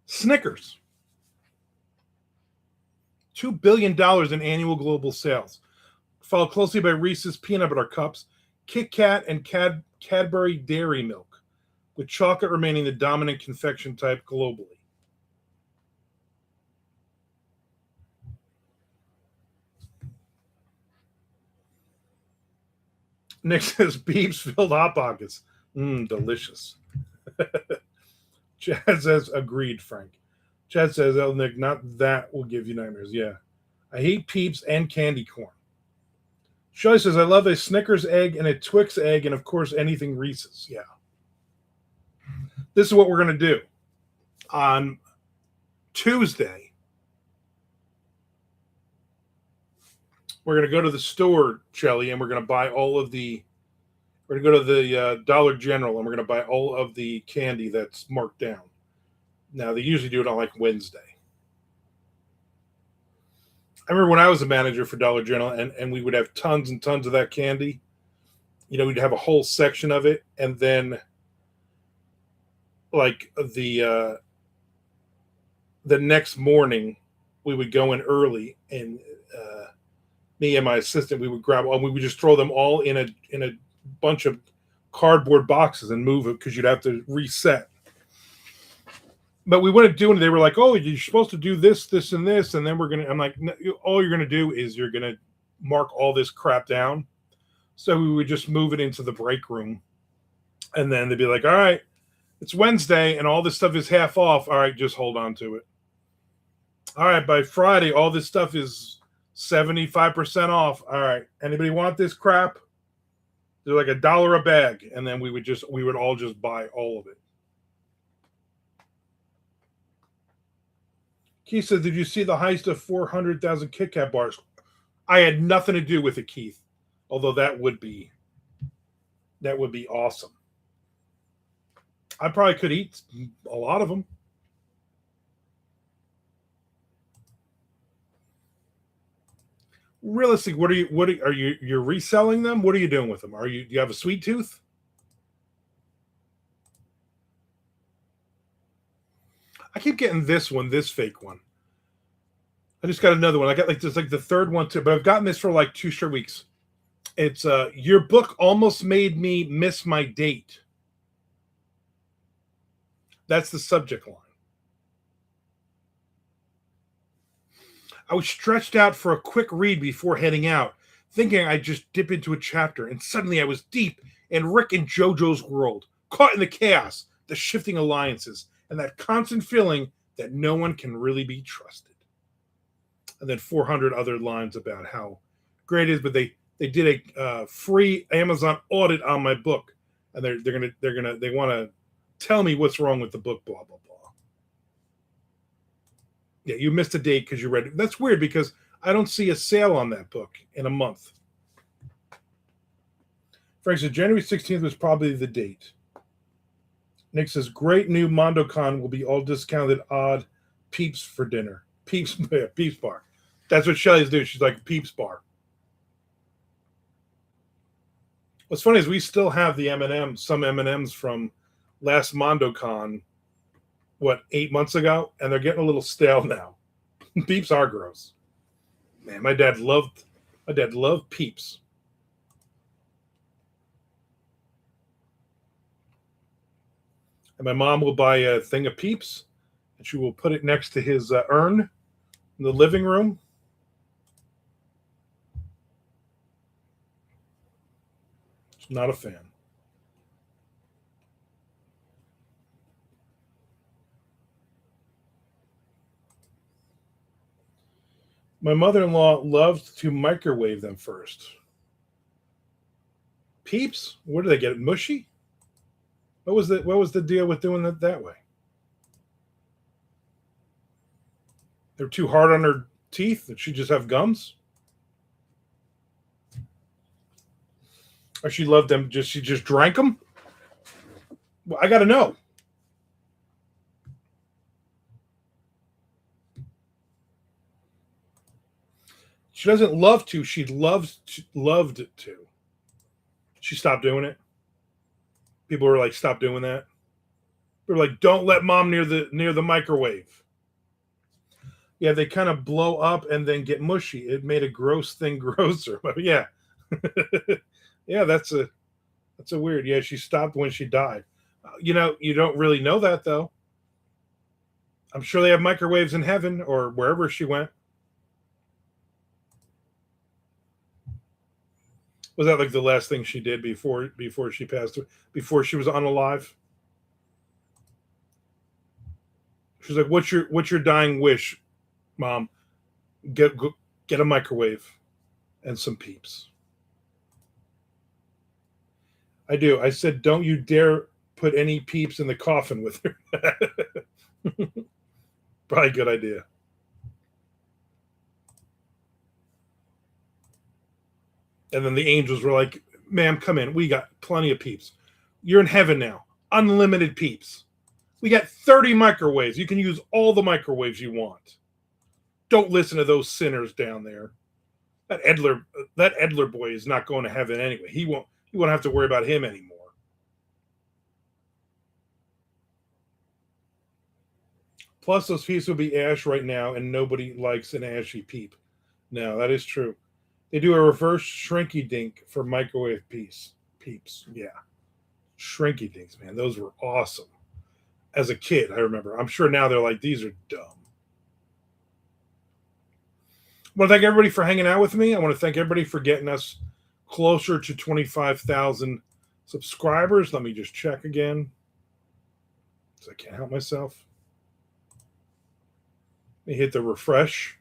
Snickers. $2 billion in annual global sales, followed closely by Reese's Peanut Butter Cups, Kit Kat, and Cadbury Dairy Milk, with chocolate remaining the dominant confection type globally. Nick says Beeps filled Hot Pockets. Delicious. Chad says, agreed, Frank. Chad says, oh, Nick, not that will give you nightmares. Yeah. I hate Peeps and candy corn. Shelley says, I love a Snickers egg and a Twix egg, and of course, anything Reese's. Yeah. This is what we're going to do. On Tuesday, we're going to go to the store, Shelley, and we're going to buy all of the. We're going to go to the Dollar General, and we're going to buy all of the candy that's marked down. Now, they usually do it on like Wednesday. I remember when I was a manager for Dollar General, and we would have tons and tons of that candy. You know, we'd have a whole section of it, and then like the next morning, we would go in early, and me and my assistant, we would grab, and we would just throw them all in a bunch of cardboard boxes and move it because you'd have to reset. But we wouldn't do it. They were like, oh, you're supposed to do this, this, and this. And then I'm like, no, all you're going to do is you're going to mark all this crap down. So we would just move it into the break room. And then they'd be like, all right, it's Wednesday and all this stuff is half off. All right, just hold on to it. All right, by Friday, all this stuff is 75% off. All right, anybody want this crap? They're like $1 a bag. And then we would all just buy all of it. Keith says, did you see the heist of 400,000 Kit Kat bars? I had nothing to do with it, Keith. Although that would be awesome. I probably could eat a lot of them. Realistic, you're reselling them? What are you doing with them? Do you have a sweet tooth? I keep getting this fake one. I just got another one. I got the third one too, but I've gotten this for like 2 straight weeks. It's your book almost made me miss my date. That's the subject line. I was stretched out for a quick read before heading out, thinking I'd just dip into a chapter, and suddenly I was deep in Rick and JoJo's world, caught in the chaos, the shifting alliances, and that constant feeling that no one can really be trusted. And then 400 other lines about how great it is, but they did a free Amazon audit on my book, and they want to tell me what's wrong with the book, blah blah blah. Yeah, you missed a date because you read it. That's weird because I don't see a sale on that book in a month. Frank says January 16th was probably the date. Nick says great new MondoCon will be all discounted odd Peeps for dinner. Peeps, yeah, Peeps bar. That's what Shelly's doing. She's like Peeps bar. What's funny is we still have the M&Ms, some M&Ms from last MondoCon, 8 months ago, and they're getting a little stale now. Peeps are gross. Man, my dad loved Peeps. And my mom will buy a thing of Peeps, and she will put it next to his urn in the living room. Not a fan. My mother-in-law loved to microwave them first. Peeps? Where do they get it? Mushy? What was the deal with doing it that way? They're too hard on her teeth? Did she just have gums? Or she loved them, she just drank them? Well, I gotta know. She doesn't love to. She loved to. She stopped doing it. People were like, "Stop doing that." They were like, "Don't let mom near the microwave." Yeah, they kind of blow up and then get mushy. It made a gross thing grosser. But yeah, yeah, that's a weird. Yeah, she stopped when she died. You don't really know that though. I'm sure they have microwaves in heaven or wherever she went. Was that like the last thing she did before she passed away? Before she was unalive? She's like, "What's your dying wish, mom? Get a microwave and some Peeps." I do. I said, "Don't you dare put any Peeps in the coffin with her." Probably a good idea. And then the angels were like, "Ma'am, come in. We got plenty of Peeps. You're in heaven now. Unlimited Peeps. We got 30 microwaves. You can use all the microwaves you want. Don't listen to those sinners down there. That Edler boy is not going to heaven anyway. He won't have to worry about him anymore." Plus, those Peeps will be ash right now, and nobody likes an ashy Peep. No, that is true. They do a reverse shrinky dink for microwave Peeps. Yeah, shrinky dinks, man. Those were awesome. As a kid, I remember. I'm sure now they're like, these are dumb. I want to thank everybody for hanging out with me. I want to thank everybody for getting us closer to 25,000 subscribers. Let me just check again. So I can't help myself. Let me hit the refresh.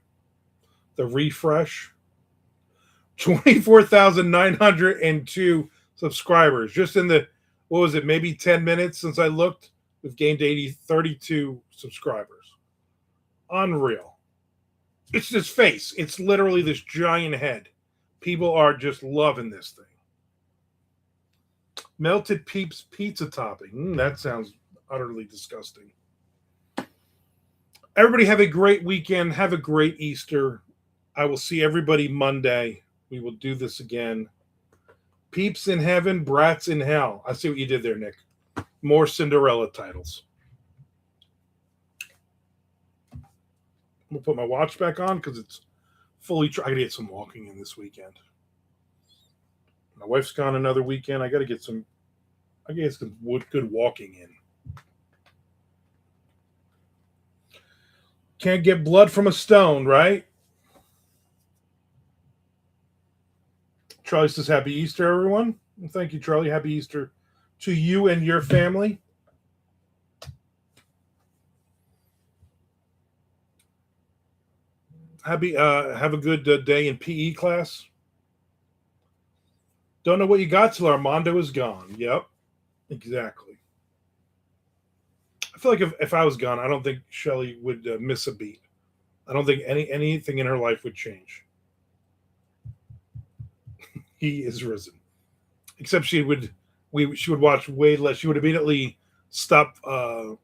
24,902 subscribers. Just in the, what was it, maybe 10 minutes since I looked, we've gained 32 subscribers. Unreal. It's this face. It's literally this giant head. People are just loving this thing. Melted Peeps pizza topping. That sounds utterly disgusting. Everybody have a great weekend. Have a great Easter. I will see everybody Monday. We will do this again. Peeps in heaven, brats in hell. I see what you did there, Nick. More Cinderella titles. I'm going to put my watch back on because it's fully. I got to get some walking in this weekend. My wife's gone another weekend. I got to get some. I guess some good walking in. Can't get blood from a stone, right? Charlie says, "Happy Easter, everyone." Well, thank you, Charlie. Happy Easter to you and your family. Have a good day in PE class. Don't know what you got till Armando is gone. Yep, exactly. I feel like if I was gone, I don't think Shelly would miss a beat. I don't think anything in her life would change. He is risen. Except she would watch way less. She would immediately stop all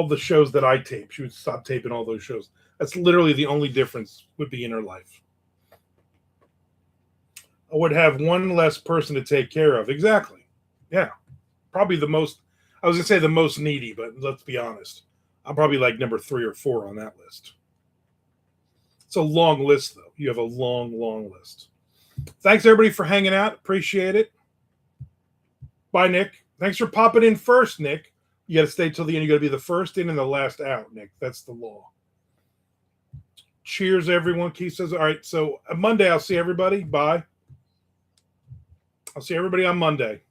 the shows that I tape. She would stop taping all those shows. That's literally the only difference would be in her life. I would have one less person to take care of. Exactly. Yeah. Probably the most, I was going to say the most needy, but let's be honest. I'm probably like number 3 or 4 on that list. It's a long list, though. You have a long, long list. Thanks, everybody, for hanging out. Appreciate it. Bye, Nick. Thanks for popping in first, Nick. You got to stay till the end. You got to be the first in and the last out, Nick. That's the law. Cheers, everyone. Keith says, all right, so Monday, I'll see everybody. Bye. I'll see everybody on Monday.